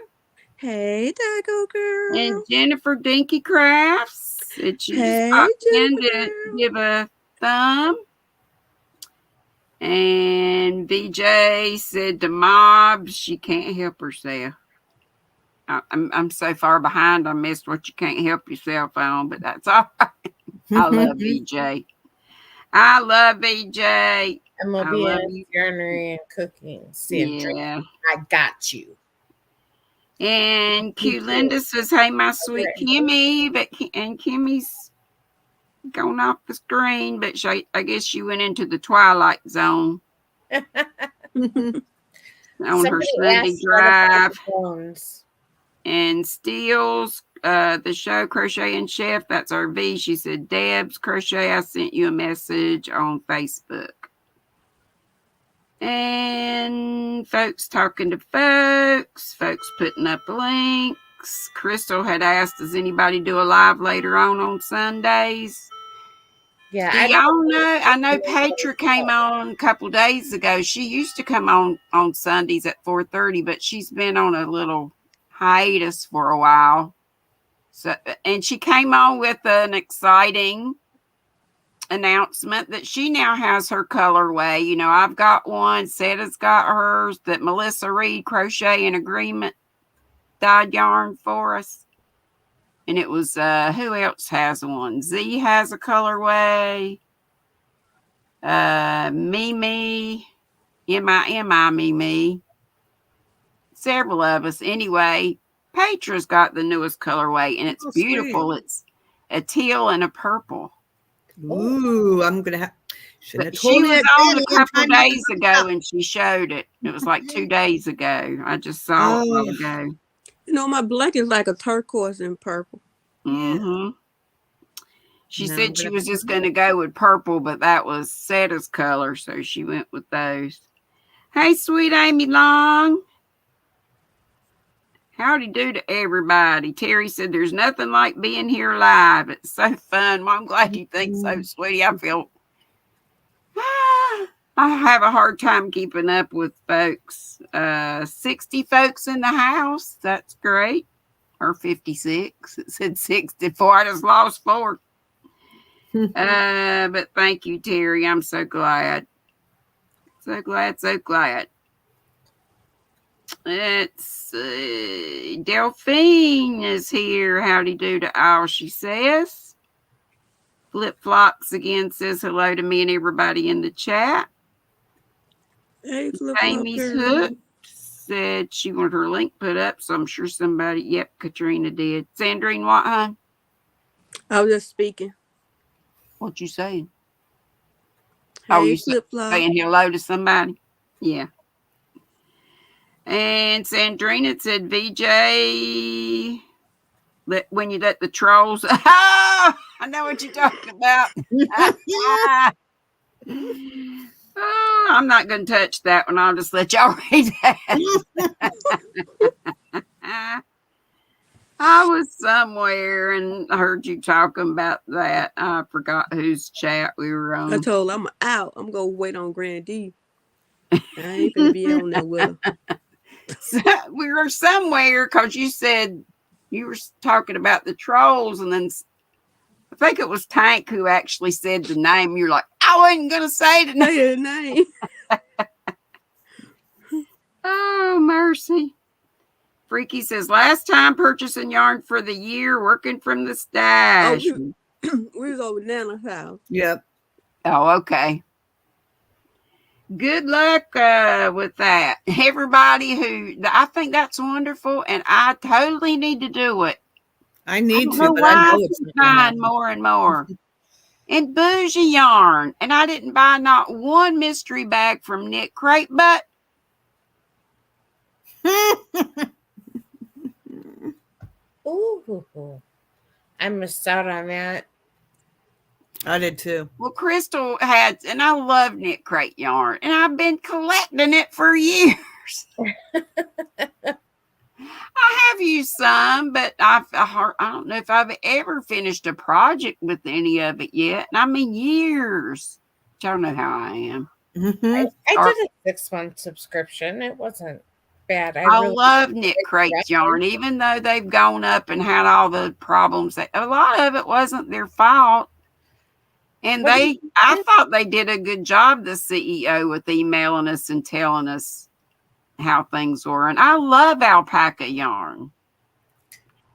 Hey, Dago girl. And Jennifer Dinky Crafts. That she just popped in to give a thumb. And VJ said to Mob, she can't help herself. I'm so far behind, I missed what you can't help yourself on, but that's all right. I love VJ. I love VJ. And we'll be in yarnery and cooking. Yeah. I got you. And Q Linda says, "Hey, my sweet Kimmy," and Kimmy's gone off the screen, but I guess she went into the twilight zone on her Sunday drive. And Steele's the show Crochet and Chef. That's our V. She said, "Deb's Crochet, I sent you a message on Facebook." And folks talking to folks putting up links. Crystal had asked, "Does anybody do a live later on Sundays?" Yeah, Do y'all know? I know Petra came on a couple days ago. She used to come on Sundays at 4:30, but she's been on a little hiatus for a while. So, and she came on with an exciting announcement that she now has her colorway. You know, I've got one, Setta's got hers, that Melissa Reed Crochet in Agreement dyed yarn for us. And it was who else has one? Z has a colorway. Mimi, Mimi. Several of us. Anyway, Petra's got the newest colorway, and it's beautiful. Sweet. It's a teal and a purple. Ooh, I'm gonna have. She was on a couple days ago, and she showed it. It was like 2 days ago. I just saw it a while ago. You know, my blanket's like a turquoise and purple. Mm-hmm. She said she was just going to go with purple, but that was Setta's color, so she went with those. Hey, sweet Amy Long. Howdy do to everybody. Terry said, "There's nothing like being here live. It's so fun." Well, I'm glad you think so, sweetie. I feel I have a hard time keeping up with folks. 60 folks in the house. That's great. Or 56. It said 64. I just lost 4. But thank you, Terry. I'm so glad. So glad. Let's see. Delphine is here. Howdy do to all, she says. Flip Flops again says hello to me and everybody in the chat. Hey, Amy's Hook said she wanted her link put up, so I'm sure somebody, yep, Katrina did. Sandrine, what, hon? I was just speaking. What you saying? Hey, you Flip-flop. saying hello to somebody? Yeah. And Sandrina said, "VJ, when you let the trolls." I know what you're talking about. Oh, I'm not going to touch that one. I'll just let y'all read that. I was somewhere and I heard you talking about that. I forgot whose chat we were on. I told her I'm out. I'm going to wait on GrannyDee. I ain't going to be on there with her. So we were somewhere because you said you were talking about the trolls, and then I think it was Tank who actually said the name. You're like, "I wasn't going to say the name." Oh, mercy. Freaky says, "Last time purchasing yarn for the year, working from the stash." Oh, we was over Nana's house. Yep. Oh, okay. Good luck with that. Everybody I think that's wonderful, and I totally need to do it. I need to, but I know it's buying more and more. And bougie yarn, and I didn't buy not one mystery bag from Knit Crate, but Ooh, I missed out on that. I did too. Well, Crystal had, and I love Knit Crate yarn, and I've been collecting it for years. I have used some, but I don't know if I've ever finished a project with any of it yet. And I mean years. Y'all know how I am. Mm-hmm. I did a 6-month subscription. It wasn't bad. I love Knit Crate yarn, even though they've gone up and had all the problems. A lot of it wasn't their fault. And I thought they did a good job, the CEO, with emailing us and telling us how things were. And I love alpaca yarn.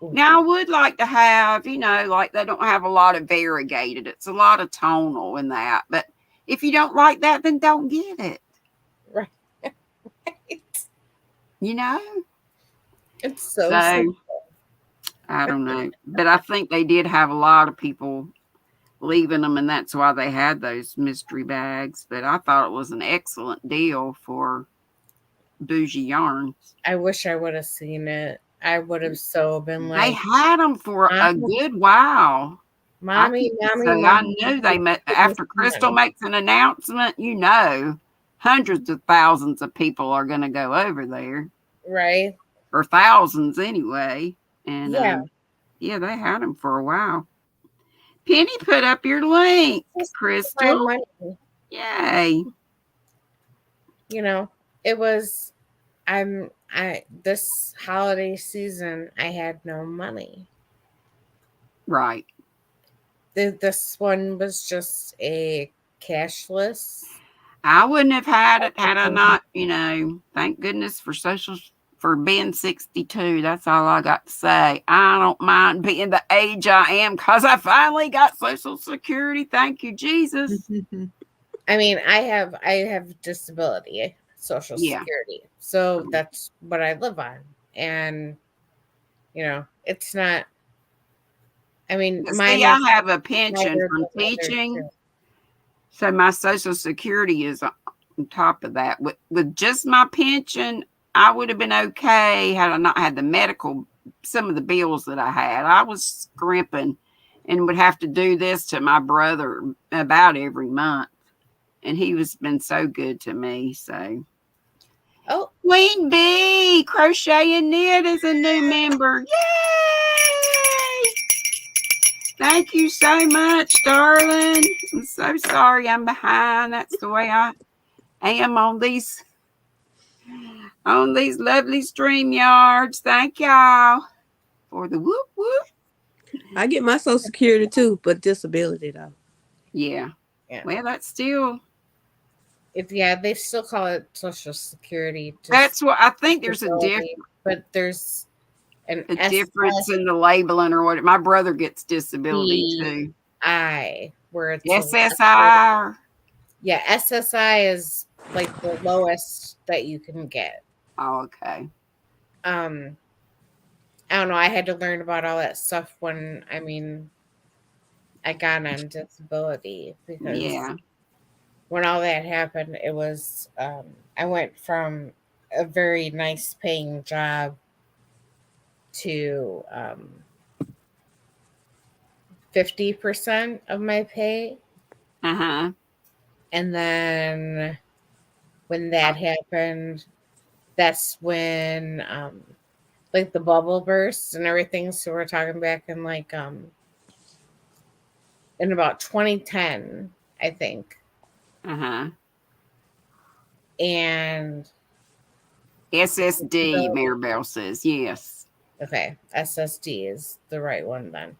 Now, I would like to have, like they don't have a lot of variegated. It's a lot of tonal in that. But if you don't like that, then don't get it. Right. You know? It's so So simple. I don't know. But I think they did have a lot of people leaving them, and that's why they had those mystery bags. But I thought it was an excellent deal for bougie yarns. I wish I would have seen it. I would have so been They like, had them for a Mommy, good while. mommy, So I mommy. knew they met after Crystal makes an announcement. Hundreds of thousands of people are going to go over there, Right? or thousands anyway. And Yeah. yeah, they had them for a while. Penny, put up your link, Just my Crystal. money. Yay! You know, it was. This holiday season, I had no money. Right. This one was just a cashless. I wouldn't have had it had I not, thank goodness for being 62. That's all I got to say. I don't mind being the age I am because I finally got Social Security. Thank you, Jesus. I mean, I have disability, Social Yeah. Security. So that's what I live on. And it's not, I mean, mine See, I is have a pension higher from than others, teaching. too. So my Social Security is on top of that. With just my pension, I would have been okay had I not had some of the bills that I had. I was scrimping and would have to do this to my brother about every month. And he was been so good to me. So Oh, Queen Bee, Crochet and Knit is a new member. Yay! Thank you so much, darling. I'm so sorry I'm behind. That's the way I am on these lovely stream yards. Thank y'all for the whoop whoop. I get my Social Security too, but disability though. Yeah. yeah. Well, that's still They still call it Social Security. that's what I think there's a difference. But there's an Difference in the labeling or what. My brother gets disability too. Where it's SSI. Yeah, SSI is like the lowest that you can get. Oh, okay. I don't know. I had to learn about all that stuff when I got on disability because when all that happened, it was I went from a very nice paying job to 50% of my pay. Uh-huh. And then when that happened, that's when like the bubble burst and everything. So we're talking back in like in about 2010, I think. Uh-huh. And SSD, Maribel says, yes. Okay, SSD is the right one then.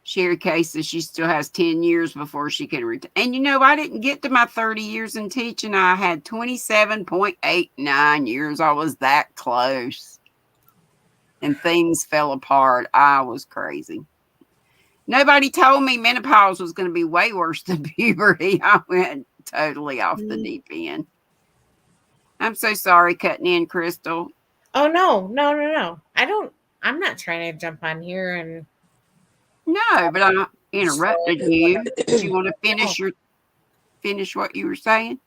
Sherry Kay says she still has 10 years before she can retire. And I didn't get to my 30 years in teaching. I had 27.89 years. I was that close. And things fell apart. I was crazy. Nobody told me menopause was going to be way worse than puberty. I went totally off the deep end. I'm so sorry cutting in, Crystal. Oh, no. I'm not trying to jump on here and. No, but I interrupted you. Do you want to finish what you were saying?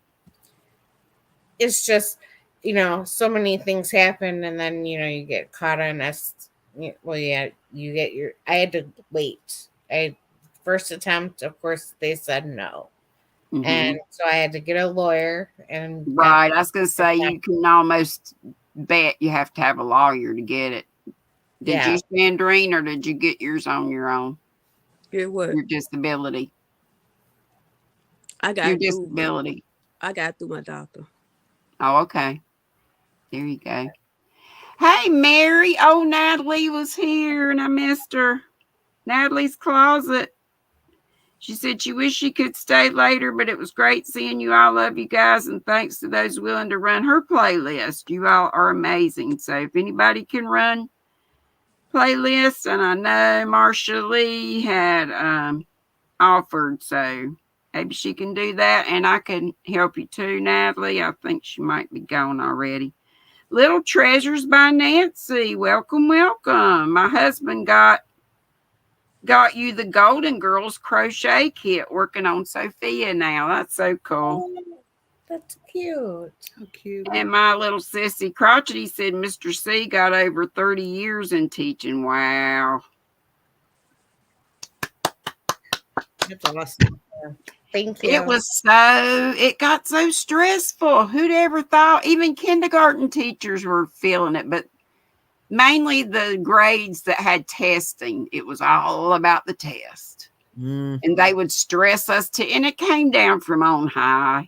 It's just, so many things happen and then, you get caught on us. Well, yeah, I had to wait. First attempt, of course, they said no. Mm-hmm. And so I had to get a lawyer. And right. I was going to say, you can almost bet you have to have a lawyer to get it. Did you, Sandrine, or did you get yours on your own? Get what? Your disability. I got your disability. I got through my doctor. Oh, okay. There you go. Hey, Mary. Oh, Natalie was here and I missed her. Natalie's Closet. She said she wished she could stay later, but it was great seeing you. I love you guys, and thanks to those willing to run her playlist. You all are amazing. So if anybody can run playlists, and I know Marsha Lee had offered, so maybe she can do that, and I can help you too, Natalie. I think she might be gone already. Little Treasures by Nancy. Welcome, welcome. My husband got you the Golden Girls crochet kit, working on Sophia now. That's so cool. Oh, that's cute. How cute. And my little sissy Crotchety said Mr. C got over 30 years in teaching. Wow. That's awesome. Thank you. It got so stressful. Who'd ever thought? Even kindergarten teachers were feeling it, but mainly the grades that had testing. It was all about the test. Mm. And they would stress us and it came down from on high,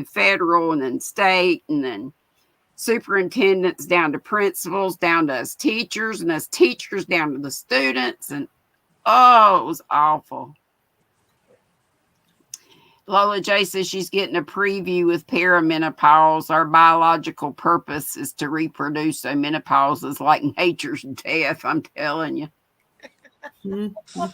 federal and then state and then superintendents down to principals, down to us teachers, and us teachers down to the students. And it was awful. Lola J says she's getting a preview with perimenopause. Our biological purpose is to reproduce, so menopause is like nature's death, I'm telling you. Mm-hmm.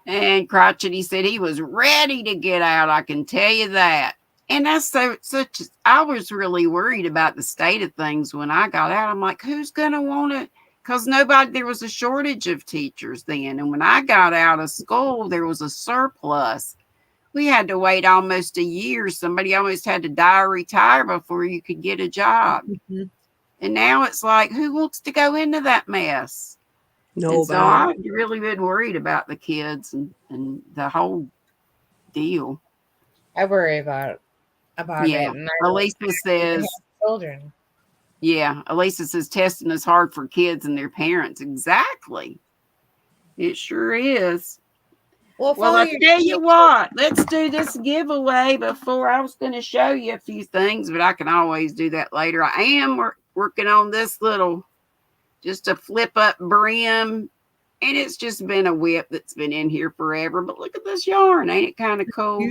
And Crotchety said he was ready to get out, I can tell you that. And that's I was really worried about the state of things when I got out. I'm like, who's going to want to? Because there was a shortage of teachers then. And when I got out of school, there was a surplus. We had to wait almost a year. Somebody almost had to die or retire before you could get a job. Mm-hmm. And now it's like, who wants to go into that mess? Nobody. And so I've really been worried about the kids and the whole deal. I worry about it. And Elisa says, children. Yeah, Elisa says testing is hard for kids and their parents. Exactly. It sure is. Well, I tell you what, let's do this giveaway before. I was going to show you a few things, but I can always do that later. I am working on this just a flip up brim, and it's just been a whip that's been in here forever. But look at this yarn. Ain't it kind of cool?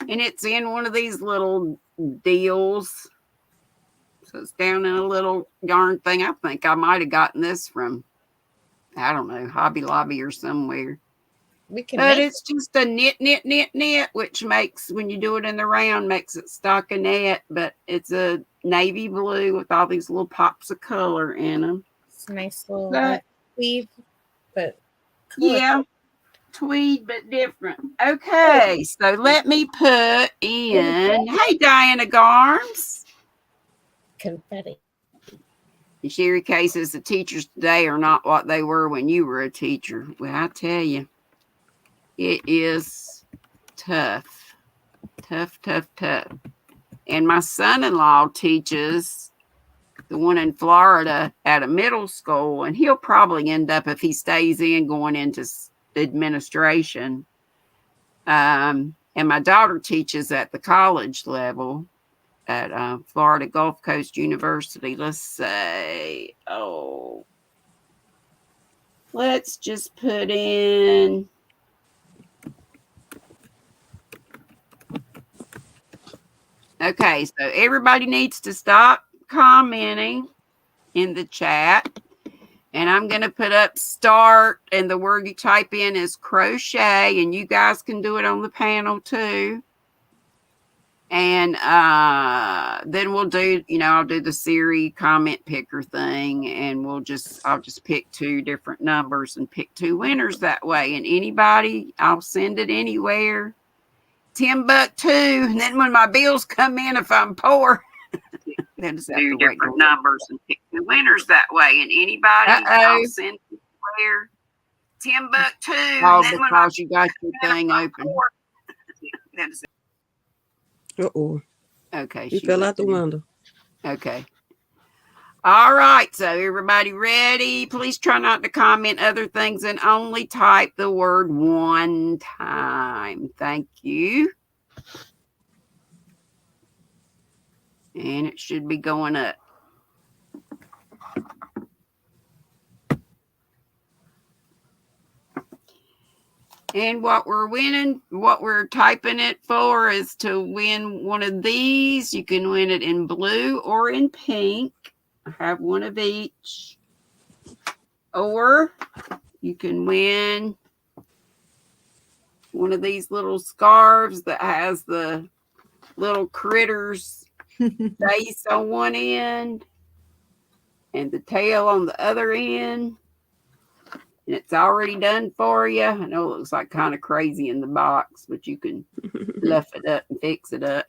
And it's in one of these little deals. So it's down in a little yarn thing. I think I might have gotten this from, I don't know, Hobby Lobby or somewhere. It's just a knit, which makes, when you do it in the round, makes it stockinette. But it's a navy blue with all these little pops of color in them. It's a nice little tweed, but yeah, tweed, but different. Okay, so let me put in, hey, Diana Garms. Confetti. Sherry Kay says the teachers today are not what they were when you were a teacher. Well, I tell you, it is tough. And my son-in-law teaches, the one in Florida, at a middle school, and he'll probably end up, if he stays in, going into administration. And my daughter teaches at the college level at Florida Gulf Coast University. Let's say, let's just put in, okay, so everybody needs to stop commenting in the chat. And I'm going to put up start, and the word you type in is crochet, and you guys can do it on the panel too. And then we'll do, I'll do the Siri comment picker thing, and I'll just pick 2 different numbers and pick 2 winners that way. And anybody, I'll send it anywhere. Timbuktu. And then when my bills come in, if I'm poor, then just have to wait different numbers and pick 2 winners that way. And anybody, I'll send it anywhere. Timbuktu. Oh, because you got your thing open. Uh-oh. Okay. She fell out the window. Okay. All right. So everybody ready? Please try not to comment other things and only type the word one time. Thank you. And it should be going up. And what we're typing it for is to win one of these. You can win it in blue or in pink. I have one of each. Or you can win one of these little scarves that has the little critters base on one end and the tail on the other end. And it's already done for you. I know it looks like kind of crazy in the box, but you can fluff it up and fix it up.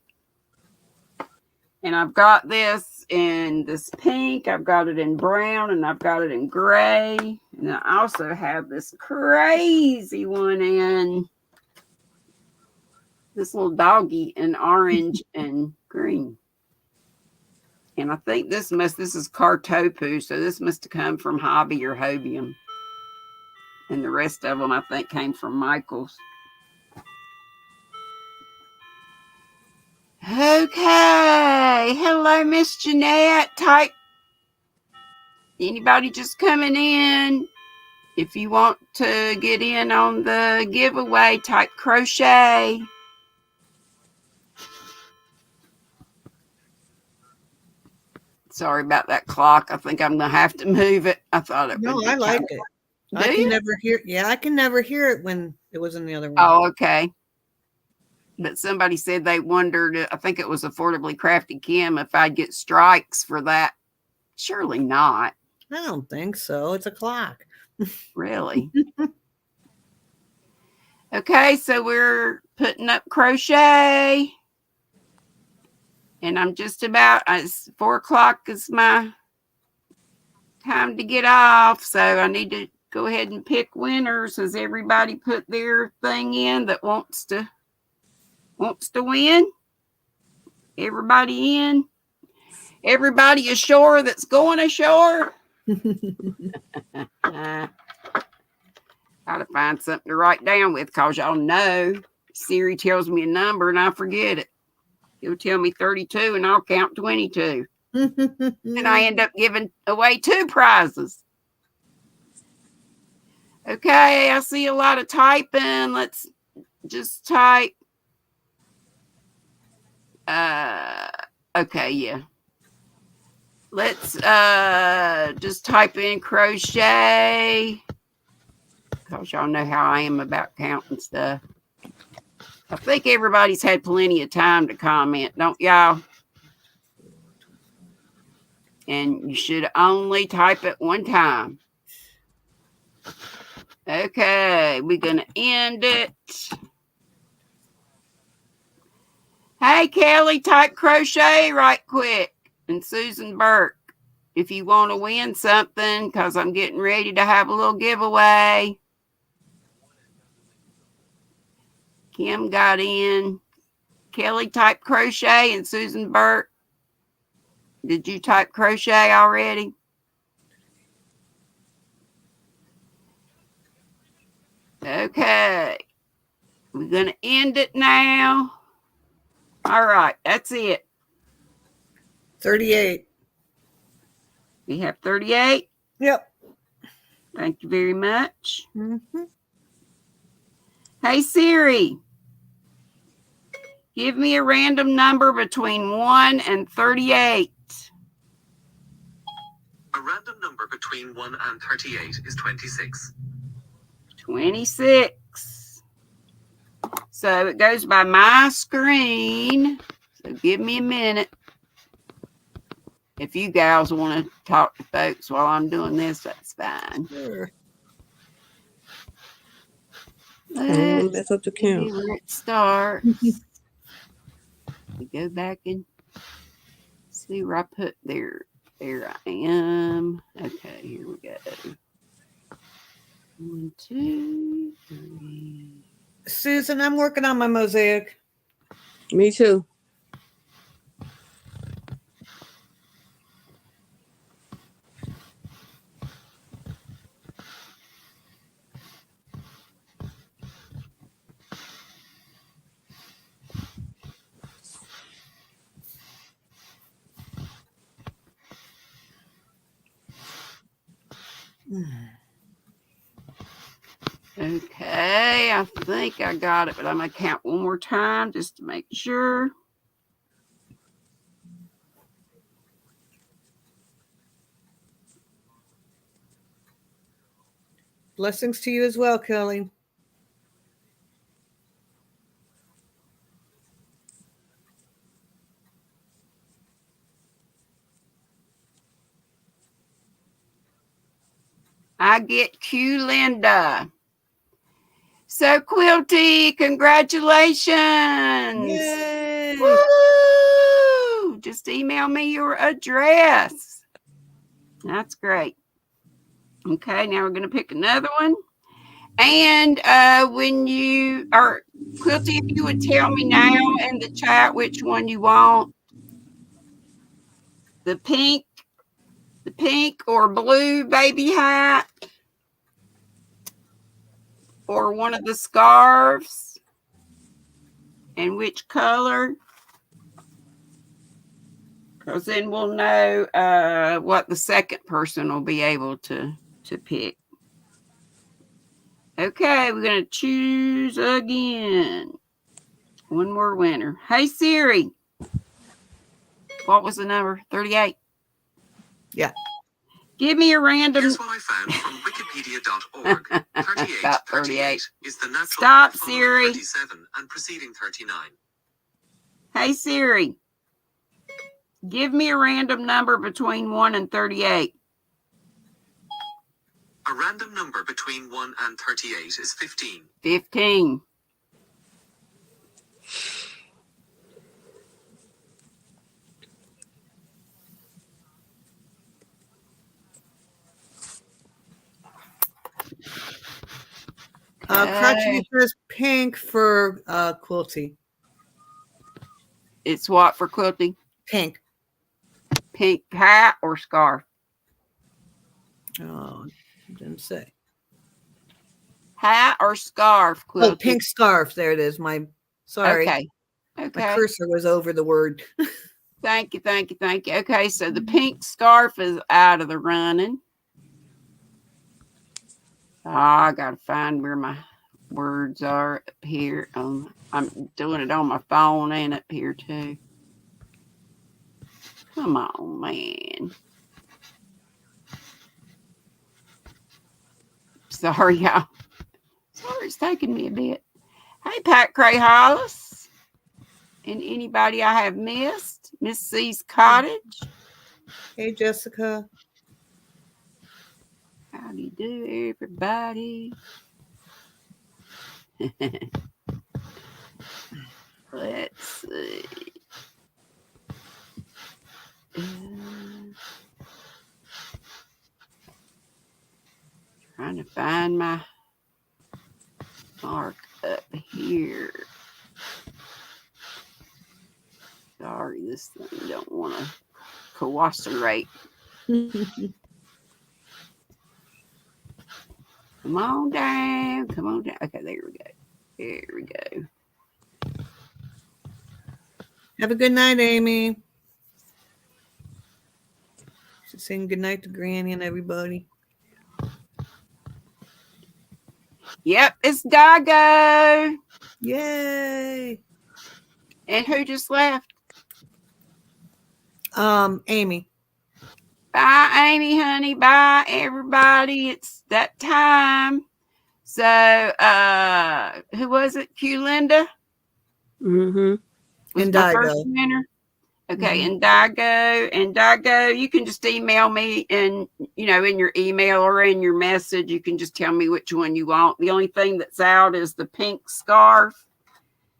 And I've got this in this pink, I've got it in brown, and I've got it in gray. And I also have this crazy one in this little doggy in orange and green. And I think this is Cartopu, so this must have come from Hobby or Hobium. And the rest of them, I think, came from Michael's. Okay. Hello, Miss Jeanette. Type. Anybody just coming in? If you want to get in on the giveaway, type crochet. Sorry about that clock. I think I'm going to have to move it. I thought it would be I like it. I can never hear. Yeah, I can never hear it when it was in the other room. Oh, okay. But somebody said they wondered, I think it was Affordably Crafted Kim, if I'd get strikes for that. Surely not. I don't think so. It's a clock. Really? Okay, so we're putting up crochet. And I'm just about, 4 o'clock is my time to get off. So I need to go ahead and pick winners. Has everybody put their thing in that wants to win? Everybody in? Everybody ashore that's going ashore? Gotta find something to write down with, because y'all know Siri tells me a number and I forget it. He'll tell me 32 and I'll count 22. And I end up giving away 2 prizes. Okay, I see a lot of typing. Let's just type. Okay, yeah. Let's just type in crochet, because y'all know how I am about counting stuff. I think everybody's had plenty of time to comment, don't y'all? And you should only type it 1 time. Okay, we're going to end it. Hey, Kelly, type crochet right quick. And Susan Burke, if you want to win something, because I'm getting ready to have a little giveaway. Kim got in. Kelly typed crochet, and Susan Burke, did you type crochet already? Okay. We're going to end it now. All right. That's it. 38. We have 38. Yep. Thank you very much. Mm-hmm. Hey, Siri. Give me a random number between 1 and 38. A random number between 1 and 38 is 26. 26. So it goes by my screen. So give me a minute. If you gals want to talk to folks while I'm doing this, that's fine. Sure. That's up to Kim. See where it starts. We go back and see where I put there. There I am. Okay, here we go. 1, 2, 3. Susan, I'm working on my mosaic. Me too. Okay, I think I got it, but I'm going to count one more time just to make sure. Blessings to you as well, Kelly. I get Q Linda. So Quilty, congratulations. Yay! Woo! Just email me your address. That's great. Okay, now we're going to pick another one. And when you are, Quilty, if you would tell me now in the chat which one you want, the pink or blue baby hat, or one of the scarves, and which color, because then we'll know what the second person will be able to pick. Okay, we're going to choose again. One more winner. Hey, Siri. What was the number? 38? Yeah. Give me a random... Here's what I found from wikipedia.org. 38, About 38 is the natural Stop, following Siri. 37 and preceding 39. Hey, Siri. Give me a random number between 1 and 38. A random number between 1 and 38 is 15. 15. Crutchy says pink for Quilty. It's what for Quilty? Pink. Pink hat or scarf? Oh, didn't say. Hat or scarf, Quilty? Oh, pink scarf. There it is. Sorry. Okay. My cursor was over the word. Thank you. Okay, so the pink scarf is out of the running. Oh, I gotta find where my words are up here. I'm doing it on my phone and up here too. Come on, man. Sorry, y'all. Sorry, it's taking me a bit. Hey, Pat Cray Hollis. And anybody I have missed. Miss C's Cottage. Hey, Jessica. How do you do, everybody? Let's see. Trying to find my mark up here. Sorry, this thing don't want to cooperate. Come on down. Okay, there we go. Have a good night, Amy. She's saying good night to Granny and everybody. Yep, it's Dago. Yay. And who just left? Amy. Bye, Amy, honey. Bye, everybody. It's that time. So, who was it? Q Linda? Mm-hmm. Was And my Dago. first winner? Okay, and Dago, you can just email me, and in your email or in your message, you can just tell me which one you want. The only thing that's out is the pink scarf.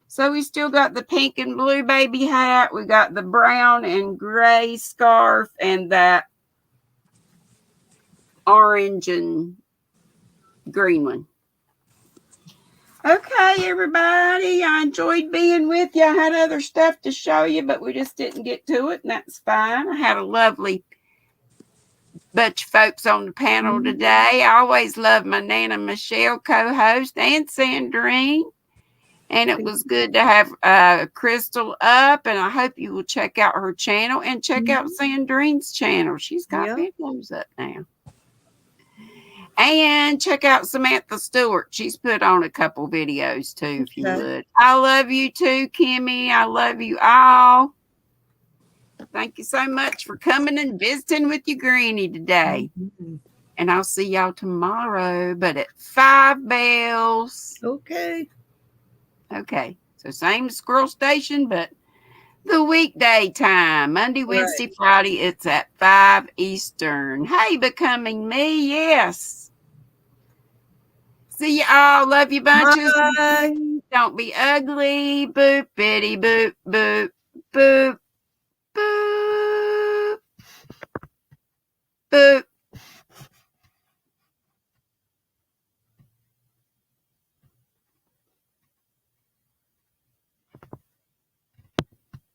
So we still got the pink and blue baby hat. We got the brown and gray scarf and that orange and green one. Okay, everybody. I enjoyed being with you. I had other stuff to show you, but we just didn't get to it, and that's fine. I had a lovely bunch of folks on the panel today. I always love my Nana Michelle co-host and Sandrine. And it was good to have Crystal up, and I hope you will check out her channel and check out Sandrine's channel. She's got videos up now. And check out Samantha Stewart. She's put on a couple videos too, if you would. I love you too, Kimmy. I love you all. Thank you so much for coming and visiting with your granny today. And I'll see y'all tomorrow, but at 5 bells. Okay, so same Squirrel Station, but the weekday time. Monday, Wednesday, Friday, it's at 5 Eastern. Hey, Becoming Me, yes. See you all. Love you bunches. Bye. Don't be ugly. Boop, bitty, boop, boop, boop, boop, boop.